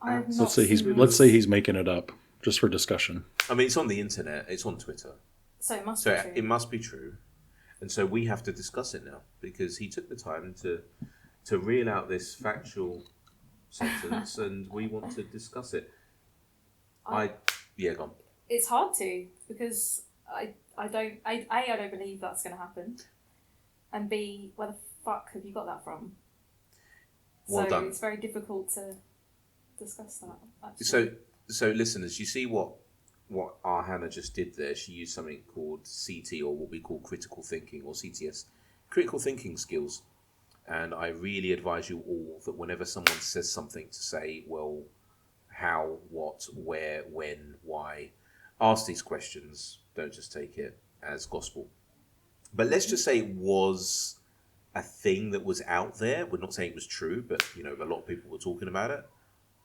I have not Let's say he's making it up, just for discussion. I mean, it's on the internet. It's on Twitter. So it must So be true. it must be true. And so we have to discuss it now, because he took the time to reel out this factual sentence, and we want to discuss it. Yeah, go on. It's hard to, because I don't believe that's going to happen, and B, where the fuck have you got that from? Well so done. It's very difficult to discuss that. Actually. So listeners, you see what our Hannah just did there? She used something called CT, or what we call critical thinking, or CTS, critical thinking skills. And I really advise you all that whenever someone says something, to say, well, how, what, where, when, why, ask these questions. Don't just take it as gospel. But let's just say it was a thing that was out there. We're not saying it was true, but a lot of people were talking about it.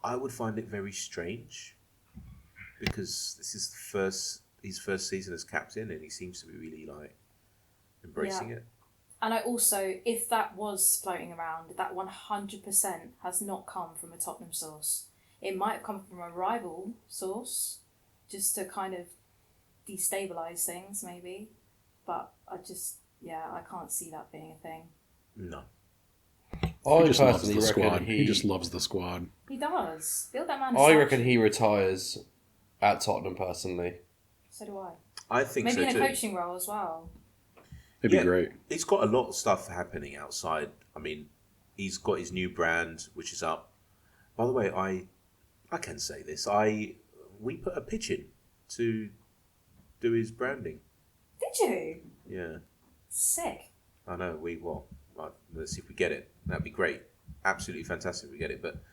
I would find it very strange, because this is his first season as captain, and he seems to be really embracing it. And I also, if that was floating around, that 100% has not come from a Tottenham source. It might have come from a rival source, just to kind of destabilise things, maybe. But I can't see that being a thing. No. I just loves the personally squad. reckon He just loves the squad. He does. Build that man. I reckon he retires at Tottenham personally. So do I. I think Maybe so in too. a coaching role as well. It'd be great. He's got a lot of stuff happening outside. I mean, he's got his new brand, which is up. By the way, I can say this. We put a pitch in to do his branding. Did you? Yeah. Sick. I know. Let's see if we get it. That'd be great. Absolutely fantastic if we get it. But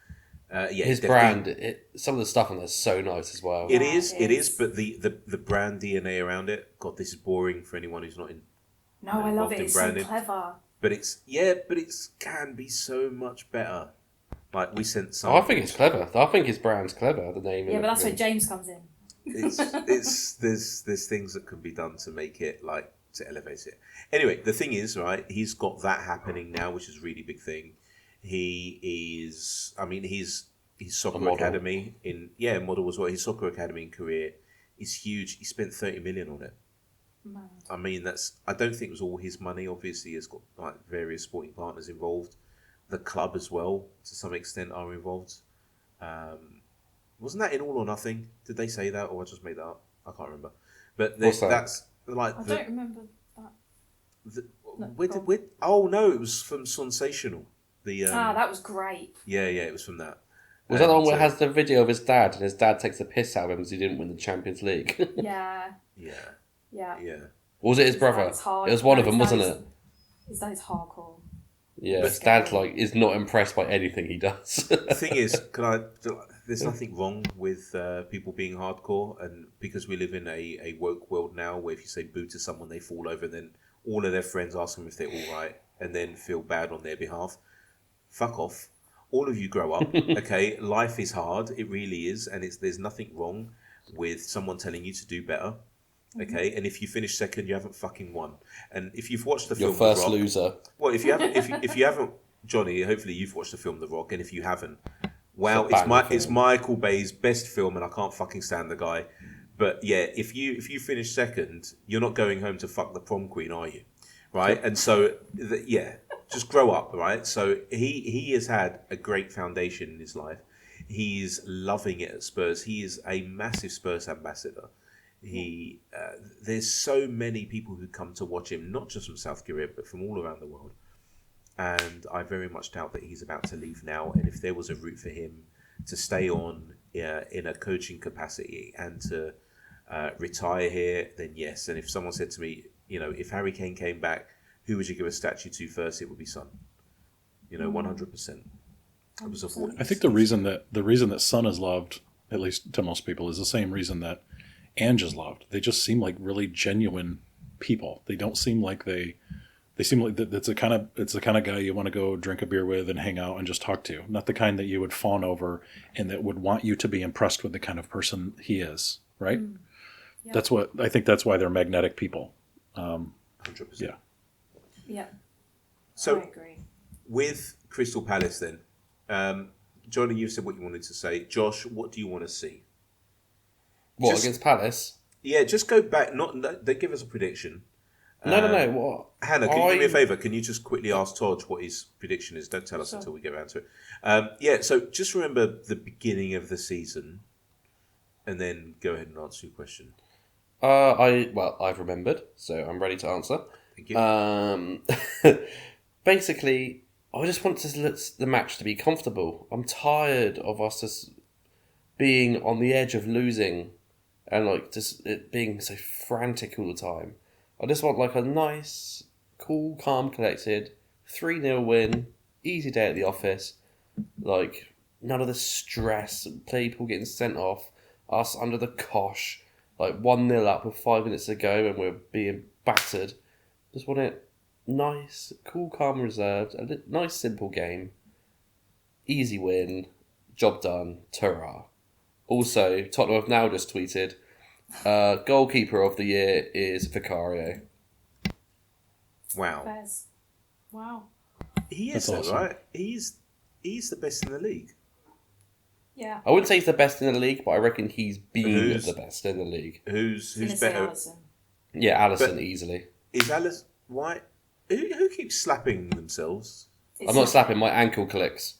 yeah, his brand, some of the stuff on there is so nice as well. It is. But the brand DNA around it. God, this is boring for anyone who's not in. No, I love it. It's so branding. clever. But it can be so much better. Like we sent some. I think it's clever. I think his brand's clever. The name. Yeah, but that's where James comes in. There's things that can be done to make it to elevate it. Anyway, the thing is, right, he's got that happening now, which is a really big thing. His soccer academy model as well. His soccer academy and career is huge. He spent 30 million on it. Mad. I mean, I don't think it was all his money. Obviously, he's got various sporting partners involved. The club as well, to some extent, are involved. Wasn't that in All or Nothing? Did they say that, or I just made that up? I can't remember. But that's like I don't remember that. It was from Sensational. That was great. Yeah, it was from that. Was that the one where it has the video of his dad, and his dad takes the piss out of him because he didn't win the Champions League? Yeah. Yeah. Or was it his brother? It was one of them, wasn't it? His dad is hardcore. Yeah, his dad is not impressed by anything he does. The thing is, there's nothing wrong with people being hardcore, and because we live in a woke world now, where if you say boo to someone, they fall over, and then all of their friends ask them if they're all right, and then feel bad on their behalf. Fuck off. All of you grow up, okay? Life is hard. It really is. And there's nothing wrong with someone telling you to do better, okay? And if you finish second, you haven't fucking won. And if you've watched the film Your first The Rock, loser. well, if you haven't, if you haven't, Johnny, hopefully you've watched the film The Rock. And if you haven't, wow, it's Michael Bay's best film, and I can't fucking stand the guy. But yeah, if you finish second, you're not going home to fuck the prom queen, are you? Right? And so, just grow up, right? So he has had a great foundation in his life. He's loving it at Spurs. He is a massive Spurs ambassador. There's so many people who come to watch him, not just from South Korea, but from all around the world. And I very much doubt that he's about to leave now. And if there was a route for him to stay on in a coaching capacity and to retire here, then yes. And if someone said to me, if Harry Kane came back, who would you give a statue to first? It would be Son. 100%. I think the reason that Son is loved, at least to most people, is the same reason that Ange is loved. They just seem like really genuine people. They don't seem like they seem like it's the kind of guy you want to go drink a beer with and hang out and just talk to. Not the kind that you would fawn over and that would want you to be impressed with the kind of person he is. Right? Yeah. That's why they're magnetic people. 100%. Yeah. Yeah. So, I agree. With Crystal Palace then, Johnny, you said what you wanted to say. Josh, what do you want to see? Against Palace? Yeah, just go back. They give us a prediction. No. What? Hannah, can you do me a favour? Can you just quickly ask Todd what his prediction is? Don't tell us until we get around to it. So just remember the beginning of the season, and then go ahead and answer your question. I've remembered, so I'm ready to answer. Thank you. Basically, I just want the match to be comfortable. I'm tired of us just being on the edge of losing and just it being so frantic all the time. I just want a nice, cool, calm, collected 3-0 win, easy day at the office. None of the stress, people getting sent off, us under the cosh, 1-0 up with 5 minutes to go and we're being battered. Just want it nice, cool, calm, reserved, a nice, simple game. Easy win, job done, ta-ra. Also, Tottenham have now just tweeted, goalkeeper of the year is Vicario. Wow. Fairs. Wow. He is, awesome. Right? He's the best in the league. Yeah. I wouldn't say he's the best in the league, but I reckon he's been the best in the league. Who's better? Alisson. Yeah, Alisson easily. Is Alisson... Why? Who keeps slapping themselves? I'm not slapping, my ankle clicks.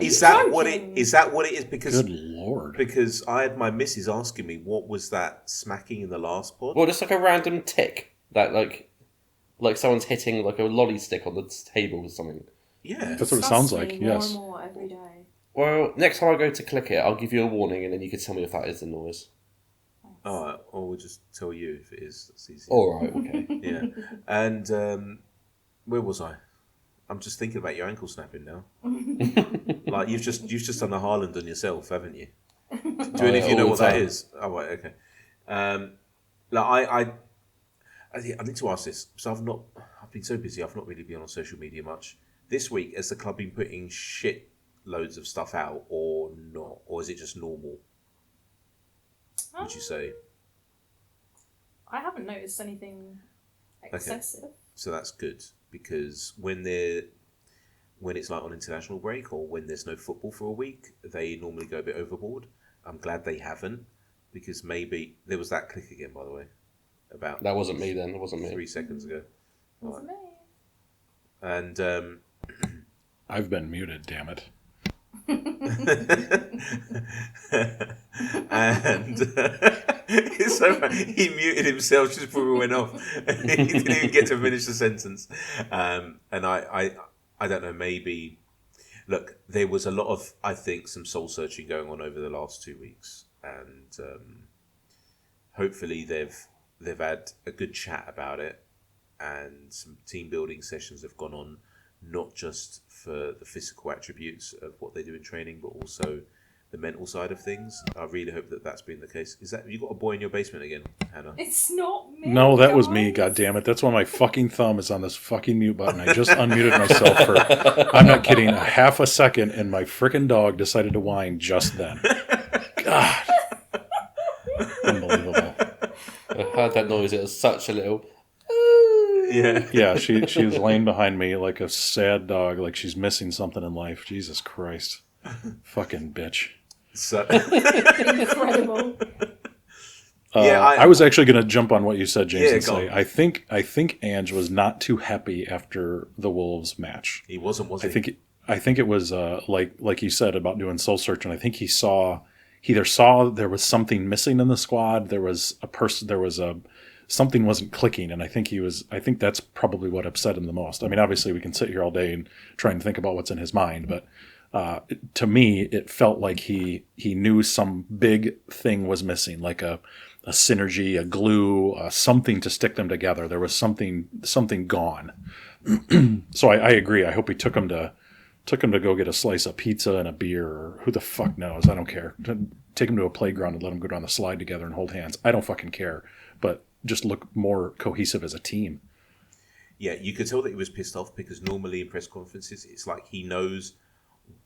Is that what it is? Because good lord! Because I had my missus asking me what was that smacking in the last pod. Well, just a random tick that like someone's hitting a lolly stick on the table or something. Yeah, that's what it sounds like. More yes. and more every day. Well, next time I go to click it, I'll give you a warning, and then you can tell me if that is the noise. All right, or we'll just tell you if it is. That's easy. All right, okay. Yeah, and where was I? I'm just thinking about your ankle snapping now. You've just done the Haaland on yourself, haven't you? Do any of you know what that is? Oh right, okay. I need to ask this. So I've been so busy. I've not really been on social media much this week. Has the club been putting shit loads of stuff out, or not, or is it just normal? Would you say? I haven't noticed anything excessive. Okay. So that's good, because when it's on international break or when there's no football for a week, they normally go a bit overboard. I'm glad they haven't, because maybe there was that click again, by the way. That wasn't me then. It wasn't me. 3 seconds ago. Wasn't me. And I've been muted. Damn it. And it's so funny. He muted himself just before we went off. He didn't even get to finish the sentence. And I don't know, maybe... Look, there was a lot of, I think, some soul-searching going on over the last 2 weeks. And hopefully they've had a good chat about it. And some team-building sessions have gone on, not just for the physical attributes of what they do in training, but also the mental side of things. I really hope that that's been the case. Have you got a boy in your basement again, Hannah? It's not me. No, that was guys. me. God damn it! That's why my fucking thumb is on this fucking mute button. I just unmuted myself for, I'm not kidding, a half a second, and my frickin' dog decided to whine just then. God, unbelievable. I heard that noise. It was such a little. Yeah. Yeah, she was laying behind me like a sad dog, like she's missing something in life. Jesus Christ, fucking bitch. So Incredible. I was actually going to jump on what you said, James, Yeah, and go say on. I think Ange was not too happy after the Wolves match. he wasn't, was he? I think it was like you said about doing soul searching. I think he either saw there was something missing in the squad. There was something wasn't clicking, and I think that's probably what upset him the most. I mean, obviously we can sit here all day and try and think about what's in his mind, but to me, it felt like he knew some big thing was missing, like a synergy, a glue, something to stick them together. There was something gone. So I agree. I hope he took him to go get a slice of pizza and a beer, or who the fuck knows? I don't care. Take him to a playground and let them go down the slide together and hold hands. I don't fucking care. But just look more cohesive as a team. Yeah, you could tell that he was pissed off because normally in press conferences, it's like he knows.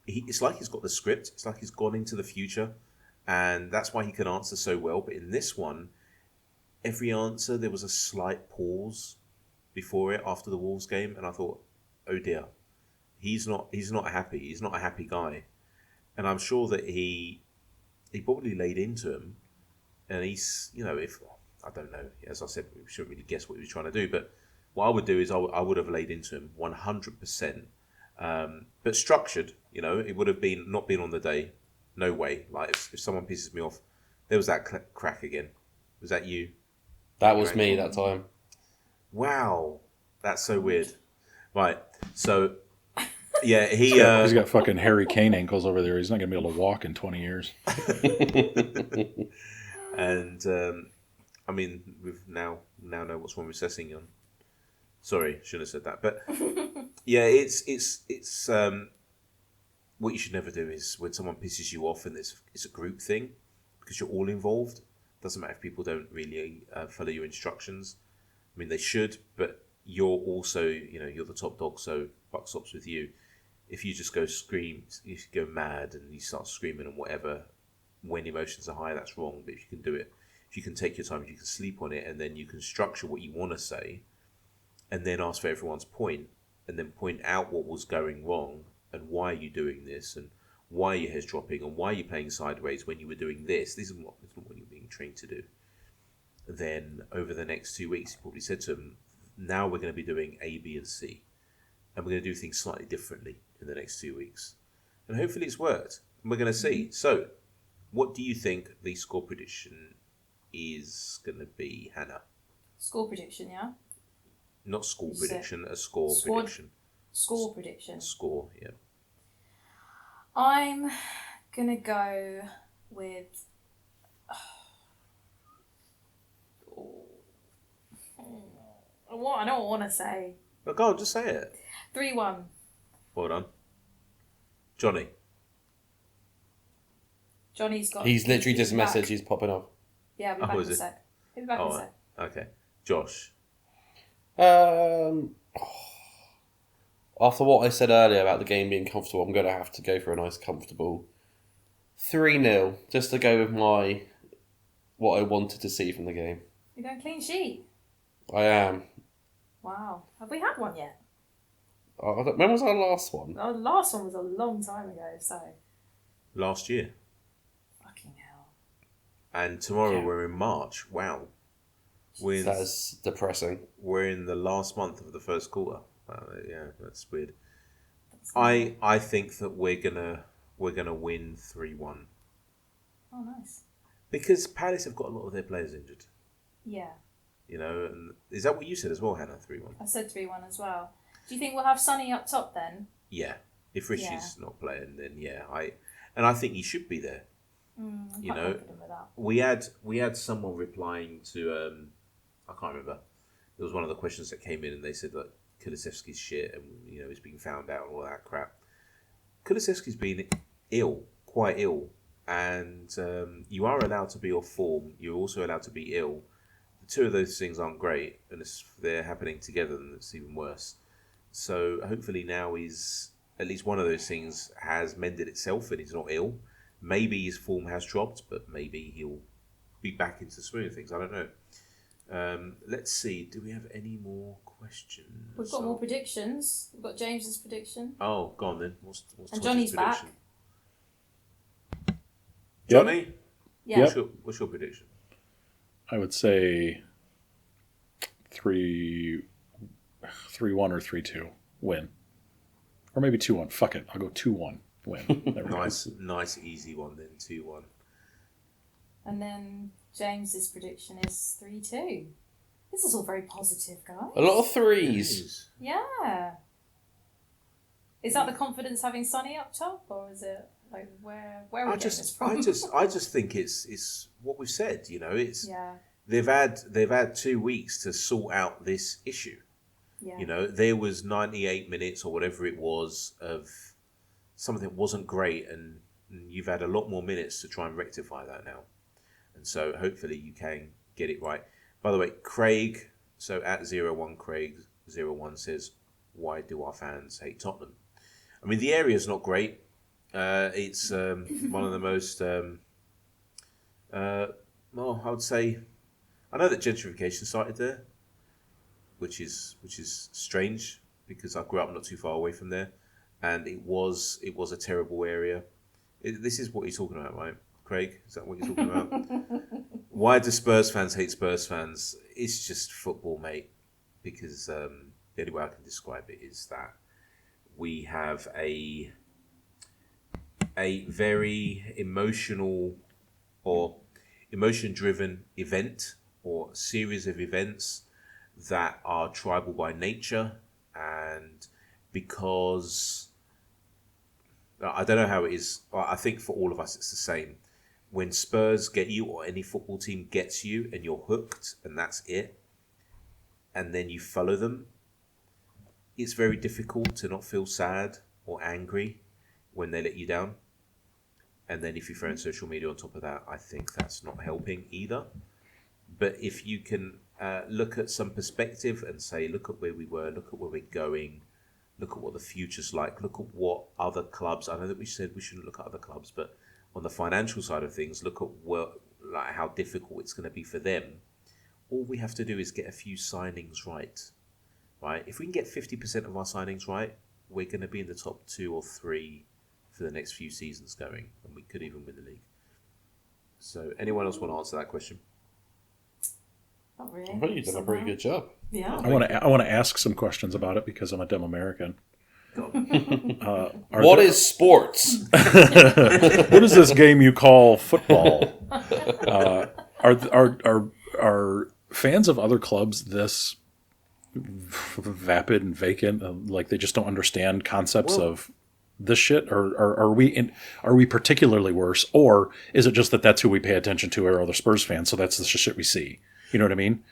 It's like he's got the script. It's like he's gone into the future, and that's why he can answer so well. But in this one, every answer there was a slight pause before it after the Wolves game, and I thought, oh dear, he's not happy. He's not a happy guy, and I'm sure that he probably laid into him, and he's if I don't know. As I said, we shouldn't really guess what he was trying to do, but what I would do is I would have laid into him 100%. But structured, it would have not been on the day. No way. Like if someone pisses me off, there was that crack again. Was that you? That was me that time. Wow, that's so weird. Right, so yeah, he's got fucking Harry Kane ankles over there. He's not gonna be able to walk in 20 years. And I mean, we've now know what's wrong with Sessegnon. Sorry, shouldn't have said that. But yeah, it's what you should never do is when someone pisses you off and it's a group thing because you're all involved. Doesn't matter if people don't really follow your instructions. I mean, they should, but you're also you're the top dog, so buck stops with you. If you just go scream, if you go mad and you start screaming and whatever, when emotions are high, that's wrong. But if you can do it, if you can take your time, if you can sleep on it, and then you can structure what you want to say, and then ask for everyone's point, and then point out what was going wrong, and why are you doing this, and why are your head's dropping, and why are you playing sideways when you were doing this? This is not what you're being trained to do. Then over the next 2 weeks, you probably said to them, now we're going to be doing A, B, and C, and we're going to do things slightly differently in the next 2 weeks. And hopefully it's worked, and we're going to see. So, what do you think the score prediction is going to be, Hannah? Score prediction, yeah? Not score prediction, a score prediction. Score prediction. Score, yeah. I'm going to go with... I don't want to say. But go on, just say it. 3-1. Well done. Johnny. Johnny's got... He's literally just back. messaged. He's popping off. Yeah, I'll be back in a sec. He'll be back in a sec. Okay. Josh. After what I said earlier about the game being comfortable, I'm going to have to go for a nice comfortable 3-0, just to go with what I wanted to see from the game. You're going clean sheet? I am. Wow. Have we had one yet? When was our last one? The last one was a long time ago, so... Last year. Fucking hell. And tomorrow we're in March. Wow. That's depressing. We're in the last month of the first quarter. Yeah, that's weird. I think that we're gonna win 3-1. Oh, nice. Because Palace have got a lot of their players injured. Yeah. And is that what you said as well, Hannah? 3-1. I said 3-1 as well. Do you think we'll have Sonny up top then? Yeah. If Richie's not playing, then yeah, I think he should be there. I'm quite confident with that. We had someone replying to I can't remember. There was one of the questions that came in, and they said that Kulusevski's shit, and he's being found out and all that crap. Kulusevski's been ill, quite ill, and you are allowed to be off form. You're also allowed to be ill. The two of those things aren't great, and if they're happening together, then it's even worse. So hopefully now at least one of those things has mended itself and he's not ill. Maybe his form has dropped, but maybe he'll be back into the swing of things. I don't know. Let's see. Do we have any more questions? We've got more predictions. We've got James's prediction. Oh, go on then. What's And Johnny's prediction? Yep. Johnny? Yeah. What's your prediction? I would say 3-1 or 3-2 win. Or maybe 2-1. Fuck it. I'll go 2-1 win. There we go. Nice, easy one then. 2-1. And then James's prediction is 3-2. This is all very positive, guys. A lot of threes. Yeah. Is that the confidence having Sonny up top, or is it like where are we getting this from? I just think it's what we've said. You know, it's Yeah. they've had 2 weeks to sort out this issue. Yeah. You know, there was 98 minutes or whatever it was of something that wasn't great, and you've had a lot more minutes to try and rectify that now. And so hopefully you can get it right. By the way, Craig, so at 01 Craig 01 says, why do our fans hate Tottenham? I mean, the area's not great. It's one of the most, I would say, I know that gentrification started there, which is strange because I grew up not too far away from there, and it was a terrible area. This is what you're talking about, right, Craig? Is that what you're talking about? Why do Spurs fans hate Spurs fans? It's just football, mate. Because the only way I can describe it is that we have a very emotional or emotion-driven event or series of events that are tribal by nature, and because I don't know how it is, I think for all of us it's the same. When Spurs get you, or any football team gets you, and you're hooked, and that's it, and then you follow them, it's very difficult to not feel sad or angry when they let you down. And then if you throw in social media on top of that, I think that's not helping either. But if you can look at some perspective and say, look at where we were, look at where we're going, look at what the future's like, look at what other clubs, I know that we said we shouldn't look at other clubs, but on the financial side of things, look at how difficult it's going to be for them. All we have to do is get a few signings right? If we can get 50% of our signings right, we're going to be in the top 2 or 3 for the next few seasons going, and we could even win the league. So, anyone else want to answer that question? Not really. I think you've done a pretty good job. Yeah. I want to ask some questions about it because I'm a dumb American. What is sports? What is this game you call football? Are fans of other clubs this vapid and vacant? Like they just don't understand concepts of this shit, or are we particularly worse, or is it just that that's who we pay attention to, are other Spurs fans? So that's the shit we see. You know what I mean?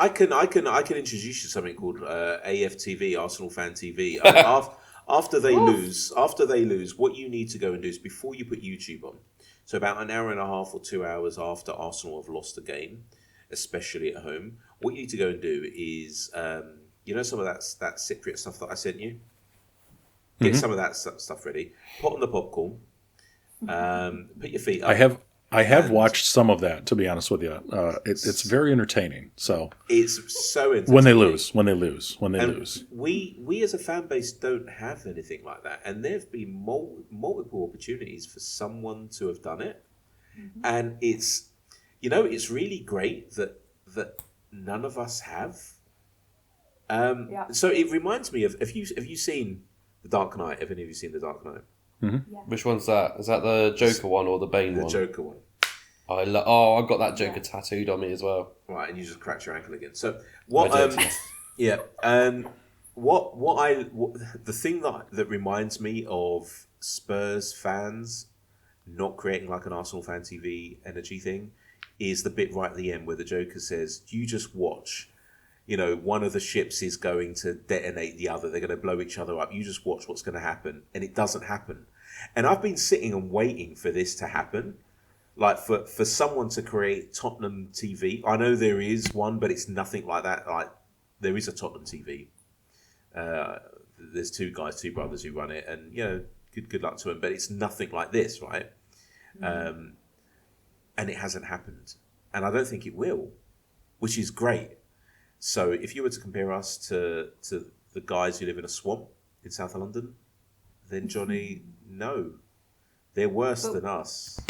I can introduce you to something called AFTV, Arsenal Fan TV. I mean, after they lose, what you need to go and do is before you put YouTube on. So about an hour and a half or 2 hours after Arsenal have lost a game, especially at home, what you need to go and do is, some of that Cypriot stuff that I sent you. Get some of that stuff ready. Put on the popcorn. Put your feet up. I have watched some of that, to be honest with you. It's very entertaining. So it's so entertaining. When they lose. We as a fan base don't have anything like that, and there've been multiple opportunities for someone to have done it, and it's really great that none of us have. So it reminds me of have you seen The Dark Knight? Have any of you seen The Dark Knight? Mm-hmm. Yeah. Which one's that? Is that the Joker one or the Bane one? The Joker one. I got that Joker tattooed on me as well. Right, and you just cracked your ankle again. So what? the thing that reminds me of Spurs fans not creating like an Arsenal Fan TV energy thing is the bit right at the end where the Joker says, "You just watch. you know, one of the ships is going to detonate the other. They're going to blow each other up. You just watch what's going to happen. And it doesn't happen. And I've been sitting and waiting for this to happen. Like, for someone to create Tottenham TV. I know there is one, but it's nothing like that. Like, there is a Tottenham TV. There's two brothers who run it. And, you know, good luck to them. But it's nothing like this, right? And it hasn't happened. And I don't think it will, which is great. So if you were to compare us to the guys who live in a swamp in South London, then Johnny, no, they're worse than us.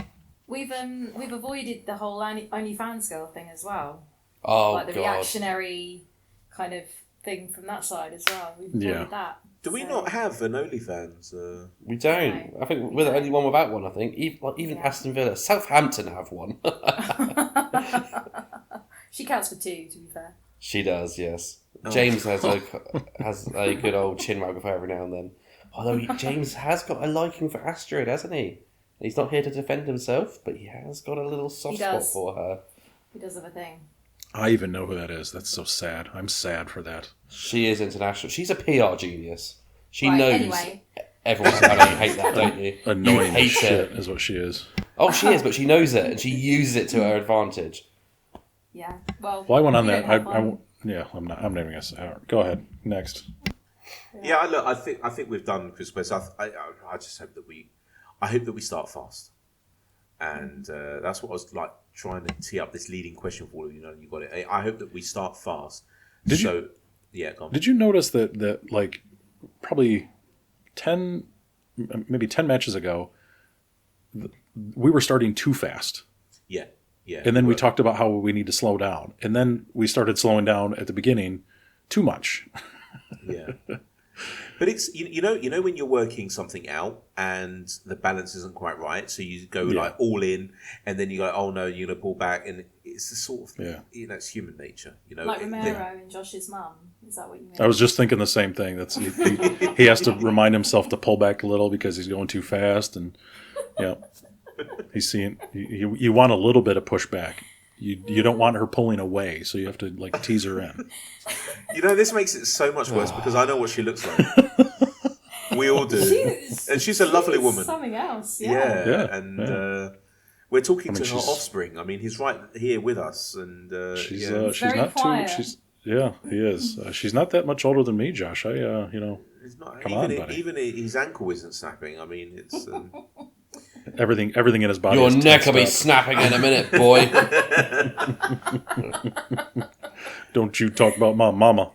We've avoided the whole OnlyFans girl thing as well. Oh, like the God. reactionary kind of thing from that side as well. We've avoided that. Do we not have an OnlyFans? We don't. No. I think we're the only one without one, I think. Even Aston Villa. Southampton have one. She counts for two, to be fair. She does, yes. Oh. James has a good old chin wag with her every now and then. Although James has got a liking for Astrid, hasn't he? He's not here to defend himself, but he has got a little soft spot for her. He does have a thing. I even know who that is. That's so sad. I'm sad for that. She is international. She's a PR genius. She Right, knows anyway. everyone's... I know you hate that, don't you? Annoying You hate shit it. is what she is. Oh, she is, but she knows it, and she uses it to her advantage. Yeah. Well, Well, I went on we that. don't have one. I'm not even gonna say. Go ahead. Next. Yeah, look, I think we've done Chris West. I just hope that we start fast, and that's what I was like trying to tee up this leading question for you. You know, you got it. I hope that we start fast. Yeah, go on. Did you notice that like probably 10 matches ago, we were starting too fast. Yeah. And then we talked about how we need to slow down. And then we started slowing down at the beginning too much. Yeah. But it's you know when you're working something out and the balance isn't quite right, so you go like all in, and then you go, oh no, you're gonna pull back, and it's the sort of you know, it's human nature, you know. Like Romero and Josh's mum. Is that what you mean? I was just thinking the same thing. That's he has to remind himself to pull back a little because he's going too fast, and he's seeing you want a little bit of pushback. You don't want her pulling away, so you have to like tease her in. You know, this makes it so much worse because I know what she looks like. We all do, and she's a lovely woman. Something else, we're talking to her offspring. I mean, he's right here with us, and she's very not quiet. he is. She's not that much older than me, Josh. It's not, come on, buddy. Even his ankle isn't snapping. I mean, it's. Everything in his body. Your is neck will be tensed snapping in a minute, boy. up. Don't you talk about my mama.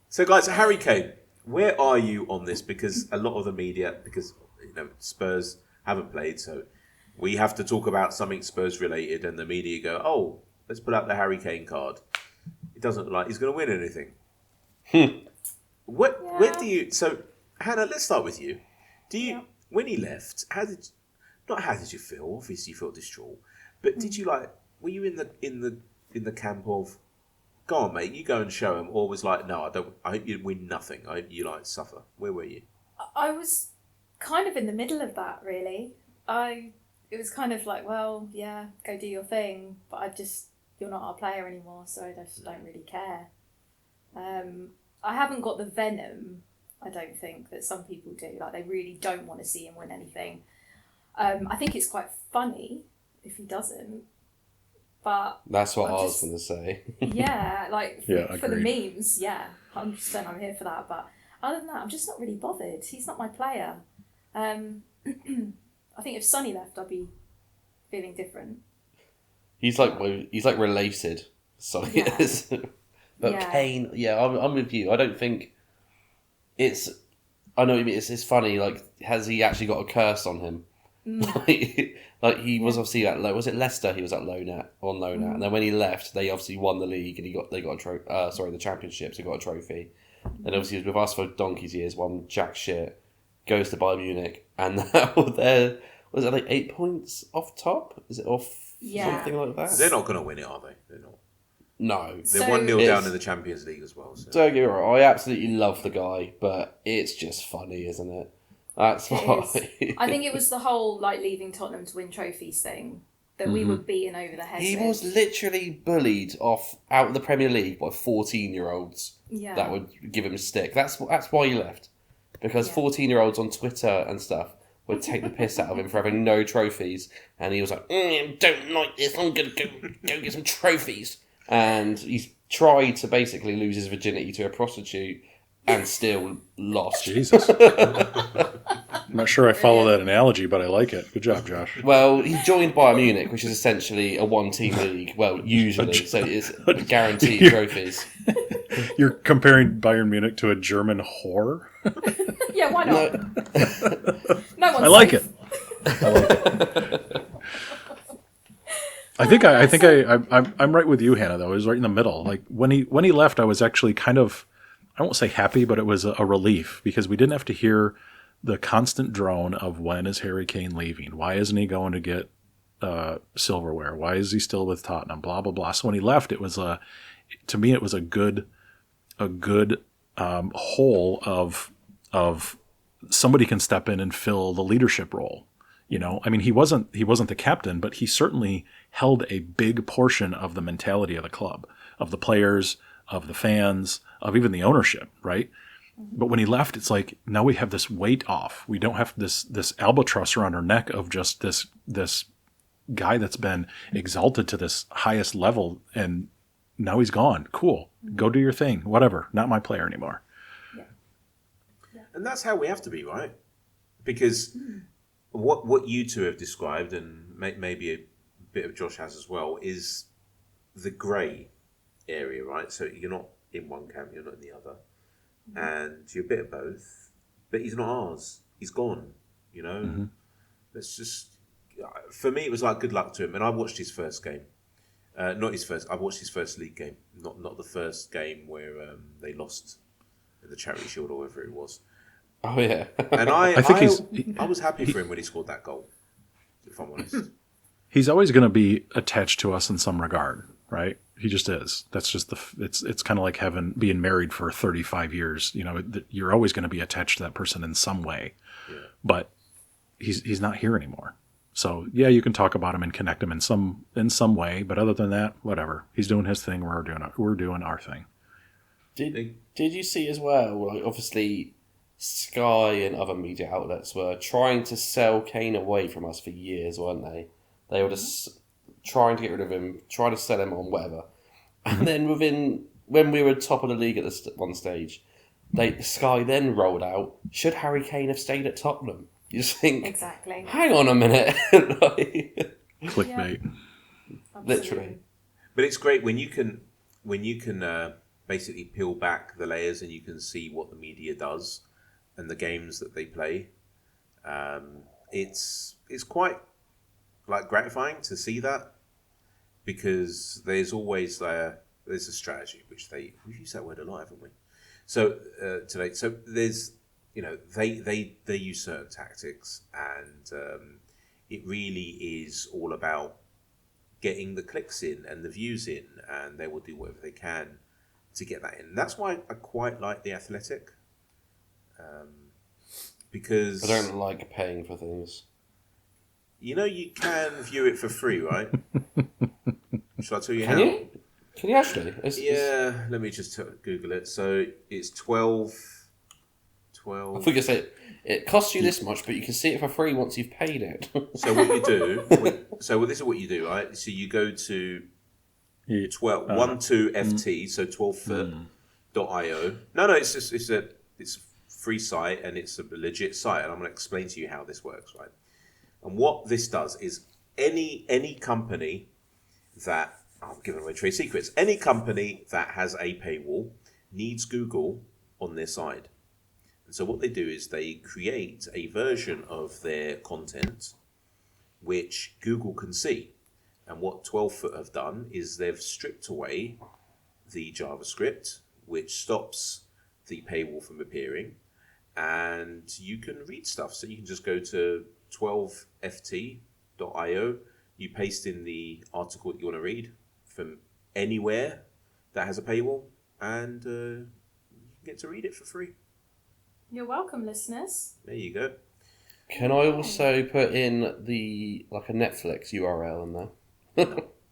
So, guys, Harry Kane, where are you on this? Because a lot of the media, because Spurs haven't played, so we have to talk about something Spurs related, and the media go, "Oh, let's put out the Harry Kane card." It doesn't look like he's going to win anything. Where do you? So, Hannah, let's start with you. Do you? When he left, how did you feel? Obviously, you felt distraught, but did you were you in the camp of, go on, mate, you go and show him, or was like, no, I hope you win nothing. I hope you suffer. Where were you? I was kind of in the middle of that, really. It was kind of like, well, yeah, go do your thing, but you're not our player anymore, so I just don't really care. I haven't got the venom, I don't think, that some people do. Like, they really don't want to see him win anything. I think it's quite funny if he doesn't. But that's what I was going to say. Yeah, for the agreed. memes, 100% I'm here for that. But other than that, I'm just not really bothered. He's not my player. I think if Sonny left, I'd be feeling different. He's like related. So he is. But Kane, I'm with you. I don't think it's. I know what you mean. It's funny. Like, has he actually got a curse on him? Like he was obviously at was it Leicester he was on loan at, and then when he left, they obviously won the league and they got the championships. They got a trophy, and obviously he was with us for donkey's years. Won jack shit, goes to Bayern Munich, and now they're was it like 8 points off top? Is it off something like that? They're not going to win it, are they? They're not. No, they're 1-0 down in the Champions League as well. So. Don't get me wrong, I absolutely love the guy, but it's just funny, isn't it? That's why. I think it was the whole leaving Tottenham to win trophies thing that we were beaten over the head He with. was literally bullied out of the Premier League by 14-year-olds that would give him a stick. That's why he left. Because 14-year-olds on Twitter and stuff would take the piss out of him for having no trophies. And he was like, don't like this, I'm going to go get some trophies. And he's tried to basically lose his virginity to a prostitute and still lost. Jesus. I'm not sure I follow that analogy, but I like it. Good job, Josh. Well, he joined Bayern Munich, which is essentially a one-team league. Well, usually, so it's guaranteed trophies. You're comparing Bayern Munich to a German whore? Yeah, why not? No one's I like safe. it. I'm right with you, Hannah. Though I was right in the middle. Like when he left, I was actually kind of, I won't say happy, but it was a relief because we didn't have to hear the constant drone of when is Harry Kane leaving? Why isn't he going to get silverware? Why is he still with Tottenham? Blah blah blah. So when he left, it was to me it was a good hole of somebody can step in and fill the leadership role. You know, I mean, he wasn't the captain, but he certainly held a big portion of the mentality of the club, of the players, of the fans, of even the ownership, right? But when he left, it's like now we have this weight off. We don't have this albatross around our neck of just this guy that's been exalted to this highest level, and now he's gone. Cool, go do your thing, whatever. Not my player anymore. Yeah. And that's how we have to be, right? Because what you two have described, and maybe a bit of Josh has as well, is the grey area, right? So you're not in one camp, you're not in the other. And you're a bit of both, but he's not ours. He's gone, you know? Let's just... For me, it was like good luck to him. And I watched his first game. I watched his first league game. Not the first game where they lost in the Charity Shield or whatever it was. Oh, yeah. And I was happy for him when he scored that goal, if I'm honest. He's always going to be attached to us in some regard, right? He just is. That's just it's kind of like being married for 35 years. You know, you're always going to be attached to that person in some way. Yeah. But he's not here anymore. So yeah, you can talk about him and connect him in some way. But other than that, whatever. He's doing his thing. We're doing our thing. Did you see as well? Like obviously, Sky and other media outlets were trying to sell Kane away from us for years, weren't they? They were just trying to get rid of him, trying to sell him on whatever. And then when we were top of the league at one stage, Sky then rolled out, should Harry Kane have stayed at Tottenham? You just think, exactly. Hang on a minute. Clickbait. Yeah. Literally. But it's great when you can basically peel back the layers and you can see what the media does and the games that they play. It's quite like gratifying to see that, because there's always there's a strategy which we've used that word a lot, haven't we? So today, so there's they use certain tactics, and it really is all about getting the clicks in and the views in, and they will do whatever they can to get that in. And that's why I quite like The Athletic, because I don't like paying for things. You can view it for free, right? Shall I tell you how? Can you actually? Let me just Google it. So it's 12. I think it costs you this much, but you can see it for free once you've paid it. So what you do, this is what you do, right? So you go to 12ft, so 12foot.io. No, it's a free site, and it's a legit site, and I'm going to explain to you how this works, right? And what this does is any company that, I'm giving away trade secrets, any company that has a paywall needs Google on their side. And so what they do is they create a version of their content which Google can see. And what 12foot have done is they've stripped away the JavaScript, which stops the paywall from appearing, and you can read stuff. So you can just go to 12ft.io, you paste in the article that you want to read from anywhere that has a paywall, and you get to read it for free. You're welcome, listeners. There you go. Can I also put in a Netflix URL in there?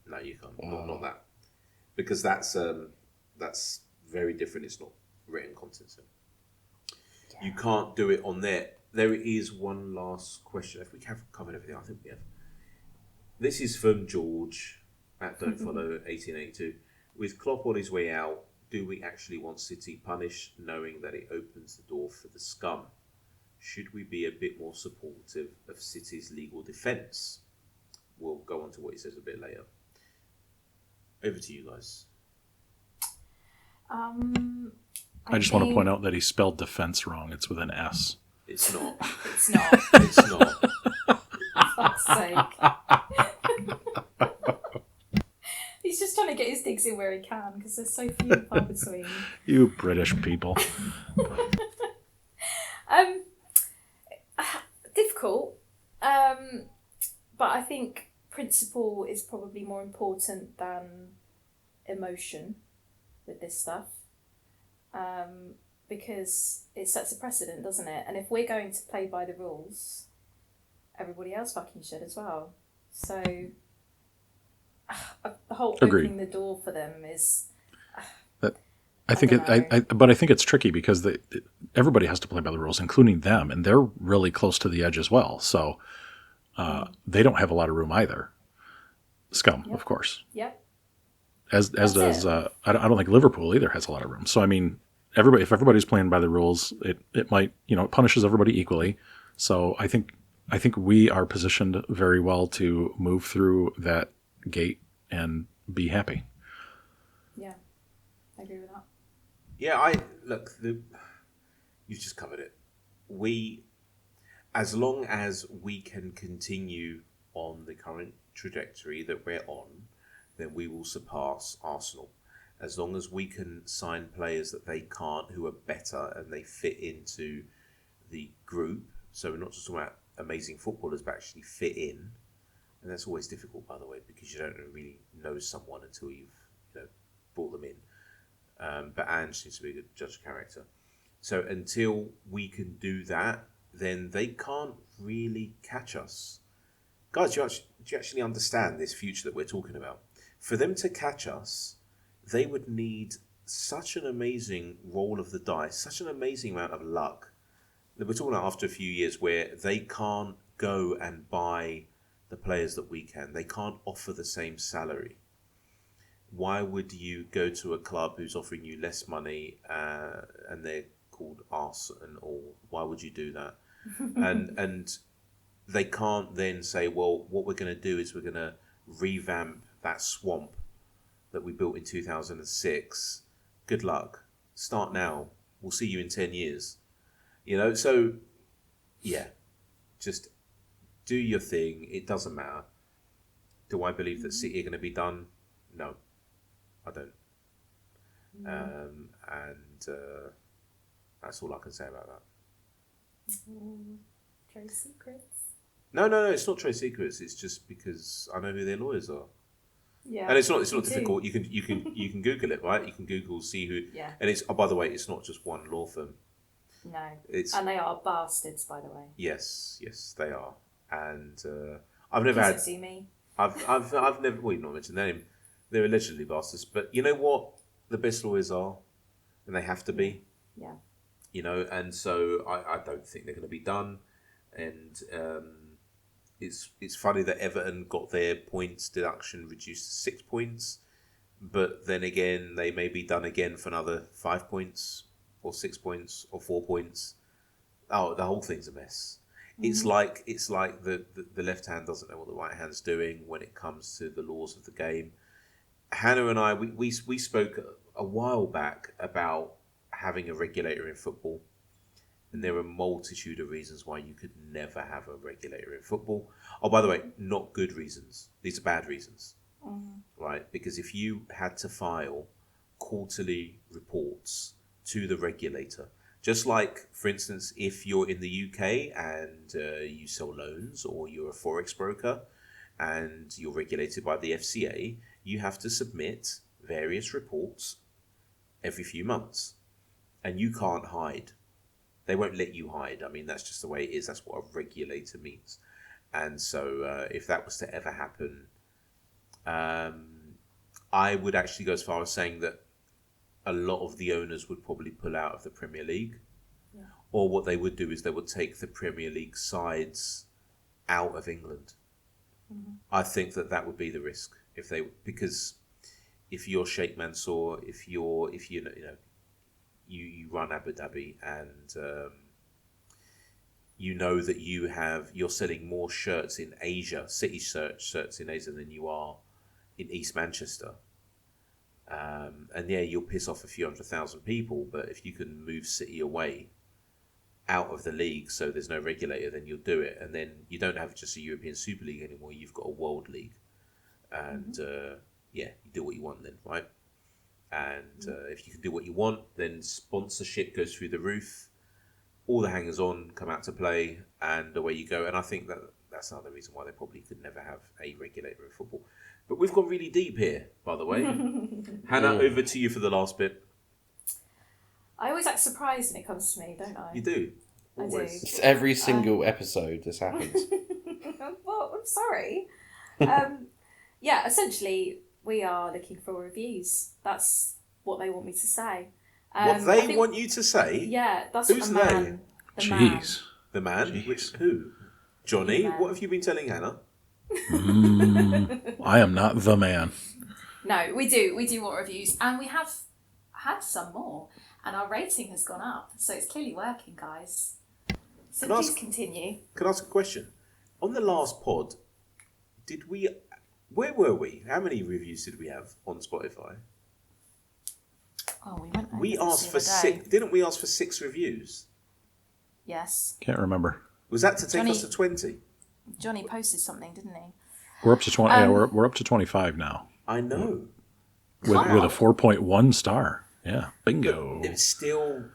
No, you can't. Not that, because that's very different. It's not written content. So you can't do it on there. There is one last question. If we have covered everything, I think we have. This is from George at Don't Follow 1882. With Klopp on his way out, do we actually want City punished, knowing that it opens the door for the scum? Should we be a bit more supportive of City's legal defence? We'll go on to what he says a bit later. Over to you guys. I just want to point out that he spelled defense wrong. It's with an S. It's not. It's not. It's not. For fuck's sake. He's just trying to get his digs in where he can because there's so few and far between. You British people. Difficult. But I think principle is probably more important than emotion with this stuff. Because it sets a precedent, doesn't it? And if we're going to play by the rules, everybody else fucking should as well. So the whole Agreed. opening the door for them is. I think it's tricky because everybody has to play by the rules, including them, and they're really close to the edge as well. So they don't have a lot of room either. Scum, of course. Yep. As does I don't think Liverpool either has a lot of room. So I mean, if everybody's playing by the rules, it might it punishes everybody equally. So I think we are positioned very well to move through that gate and be happy. Yeah, I agree with that. Yeah, you've just covered it. As long as we can continue on the current trajectory that we're on, then we will surpass Arsenal. As long as we can sign players that they can't, who are better and they fit into the group. So we're not just talking about amazing footballers, but actually fit in. And that's always difficult, by the way, because you don't really know someone until you've brought them in. But Ange seems to be a good judge of character. So until we can do that, then they can't really catch us. Guys, do you actually understand this future that we're talking about? For them to catch us, they would need such an amazing roll of the dice, such an amazing amount of luck, that we're talking about after a few years where they can't go and buy the players that we can. They can't offer the same salary. Why would you go to a club who's offering you less money and they're called arse and all? Why would you do that? and they can't then say, well, what we're going to do is we're going to revamp that swamp that we built in 2006. Good luck. Start now. We'll see you in 10 years. So, yeah, just do your thing. It doesn't matter. Do I believe that City are going to be done? No, I don't. That's all I can say about that. Trade secrets. No, it's not trade secrets. It's just because I know who their lawyers are. Yeah, and it's not difficult. You can Google it, right? You can Google, see who. Yeah. And it's by the way, it's not just one law firm. No. And they are bastards, by the way. Yes, they are. And I've never had. See me. I've never. Well, you've not mentioned their name. They're allegedly bastards, but you know what? The best lawyers are, and they have to be. Yeah. And so I don't think they're going to be done, and it's funny that Everton got their points deduction reduced to 6 points, but then again they may be done again for another 5 points or 6 points or 4 points. Oh, the whole thing's a mess. Mm-hmm. It's like the left hand doesn't know what the right hand's doing when it comes to the laws of the game. Hannah and I we spoke a while back about having a regulator in football, and there are a multitude of reasons why you could never have a regulator in football. Oh, by the way, not good reasons. These are bad reasons, right? Because if you had to file quarterly reports to the regulator, just like, for instance, if you're in the UK and you sell loans, or you're a forex broker and you're regulated by the FCA, you have to submit various reports every few months. And you can't hide They won't let you hide. I mean, that's just the way it is. That's what a regulator means. And so if that was to ever happen, I would actually go as far as saying that a lot of the owners would probably pull out of the Premier League. Yeah. Or what they would do is they would take the Premier League sides out of England. Mm-hmm. I think that would be the risk because if you're Sheikh Mansour, if you run Abu Dhabi and you know that you're selling more shirts in Asia, city shirts in Asia than you are in East Manchester. And yeah, you'll piss off a few 100,000 people, but if you can move City away out of the league so there's no regulator, then you'll do it. And then you don't have just a European Super League anymore, you've got a World League. And you do what you want then, right? And if you can do what you want, then sponsorship goes through the roof. All the hangers-on come out to play, and away you go. And I think that's another reason why they probably could never have a regulator in football. But we've gone really deep here, by the way. Hannah, over to you for the last bit. I always act surprised when it comes to me, don't I? You do? Always. I do. It's every single episode this happens. Well, I'm sorry. Essentially, we are looking for reviews. That's what they want me to say. What they want you to say? Yeah, that's Who's what the man. they? Jeez. The man? Jeez. Who? Johnny? The man. What have you been telling Hannah? I am not the man. No, we do want reviews, and we have had some more, and our rating has gone up, so it's clearly working, guys. So please continue. Can I ask a question? On the last pod, where were we? How many reviews did we have on Spotify? Oh, we went over We this asked the for other day. 6. Didn't we ask for 6 reviews? Yes. Can't remember. Was that to take Johnny- us to 20? Johnny posted something, didn't he? We're up to 20. We're up to 25 now. I know. With a 4.1 star. Yeah, bingo. It's still.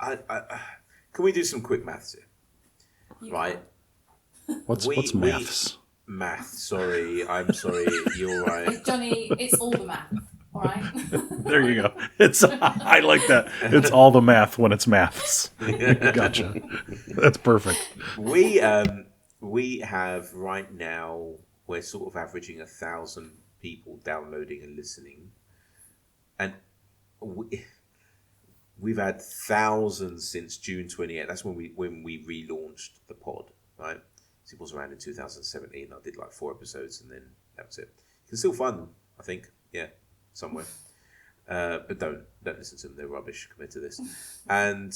Can we do some quick maths here? You Right. What's maths? Math. Sorry, I'm sorry. You're right. Johnny, it's all the math, all right? There you go. I like that. It's all the math when it's maths. Gotcha. That's perfect. We have right now. We're sort of averaging 1,000 people downloading and listening, and we've had thousands since June 28th. That's when we relaunched the pod, right? So it was around in 2017. I did like 4 episodes, and then that was it. You can still find them, I think. Yeah, somewhere. But don't listen to them. They're rubbish compared to this. And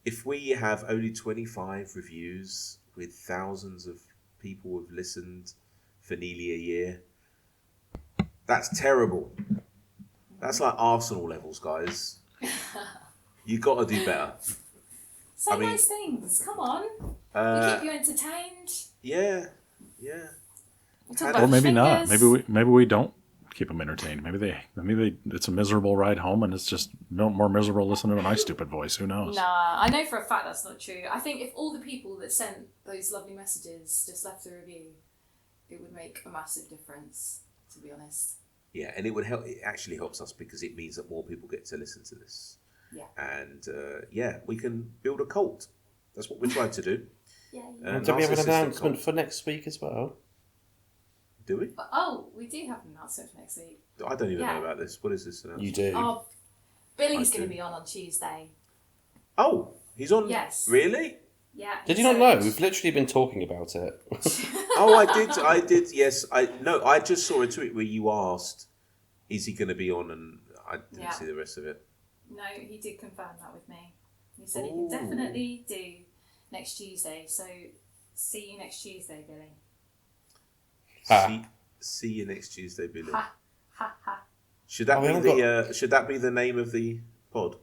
if we have only 25 reviews with thousands of people who have listened for nearly a year, that's terrible. That's like Arsenal levels, guys. You got to do better. Say nice things. Come on. We keep you entertained. Yeah. We talk Or about maybe not. fingers. Maybe we don't keep them entertained. Maybe they. It's a miserable ride home, and it's just more miserable listening to my stupid voice. Who knows? Nah, I know for a fact that's not true. I think if all the people that sent those lovely messages just left a review, it would make a massive difference, to be honest. Yeah, and it would help. It actually helps us because it means that more people get to listen to this. Yeah. And we can build a cult. That's what we're trying to do. Yeah. Do we have an Narcissistic announcement cult. for next week as well? Do we? Oh, we do have an announcement for next week. I don't even Yeah. know about this. What is this announcement? You do. Oh, Billy's I going to do. be on Tuesday. Oh, he's on. Yes. Really? Yeah. Did you not know? We've literally been talking about it. Oh, I did. Yes, I just saw a tweet where you asked, "Is he going to be on?" And I didn't see the rest of it. No, he did confirm that with me. He said he can definitely do next Tuesday. So see you next Tuesday, Billy. See you next Tuesday, Billy. Ha ha ha. Should that we be haven't should that be the name of the pod?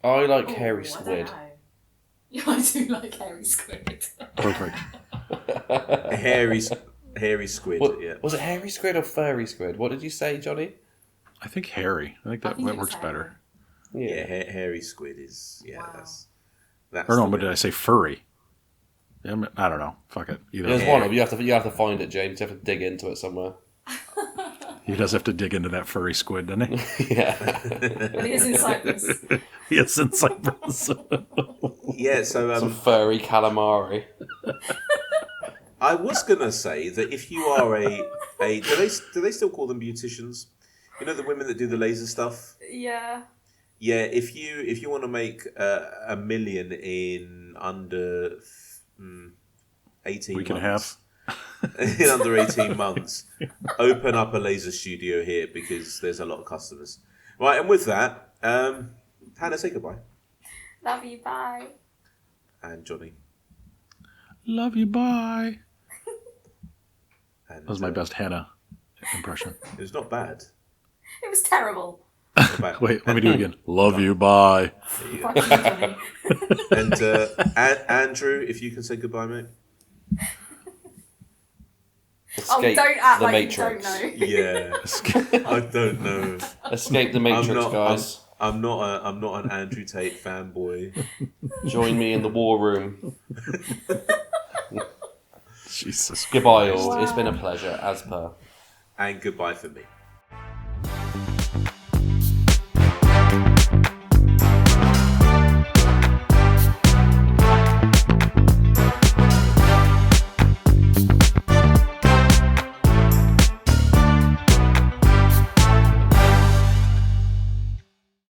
I like Oh, hairy I don't squid. know. Yeah, I do like hairy squid. Perfect. Hairy squid. What, Yeah. Was it hairy squid or furry squid? What did you say, Johnny? I think hairy. I think that it was works hairy. better. Yeah, hairy squid is Wow. that's. Or no, the but did I say furry? I don't know. Fuck it. Either There's way. one of you have to find it, James. You have to dig into it somewhere. He does have to dig into that furry squid, doesn't he? Yeah. And he is in Cyprus. He is in Cyprus. Yeah, so Some furry calamari. I was gonna say that if you are a do they still call them beauticians? You know the women that do the laser stuff. Yeah. Yeah, if you want to make $1 million in under 18 Week and a months, in under 18 months, open up a laser studio here because there's a lot of customers. Right, and with that, Hannah, say goodbye. Love you. Bye. And Johnny. Love you, bye. And, That was my best Hannah impression. It was not bad. It was terrible. Not bad. Wait, let me do it again. Love you, bye. There you go. Fucking Johnny. And Andrew, if you can say goodbye, mate. Escape don't act the like Matrix. you don't know. Yeah, I don't know. Escape the Matrix, guys. I'm not an Andrew Tate fanboy. Join me in the war room. Jesus. Goodbye, all. It's been a pleasure, as per. And goodbye for me.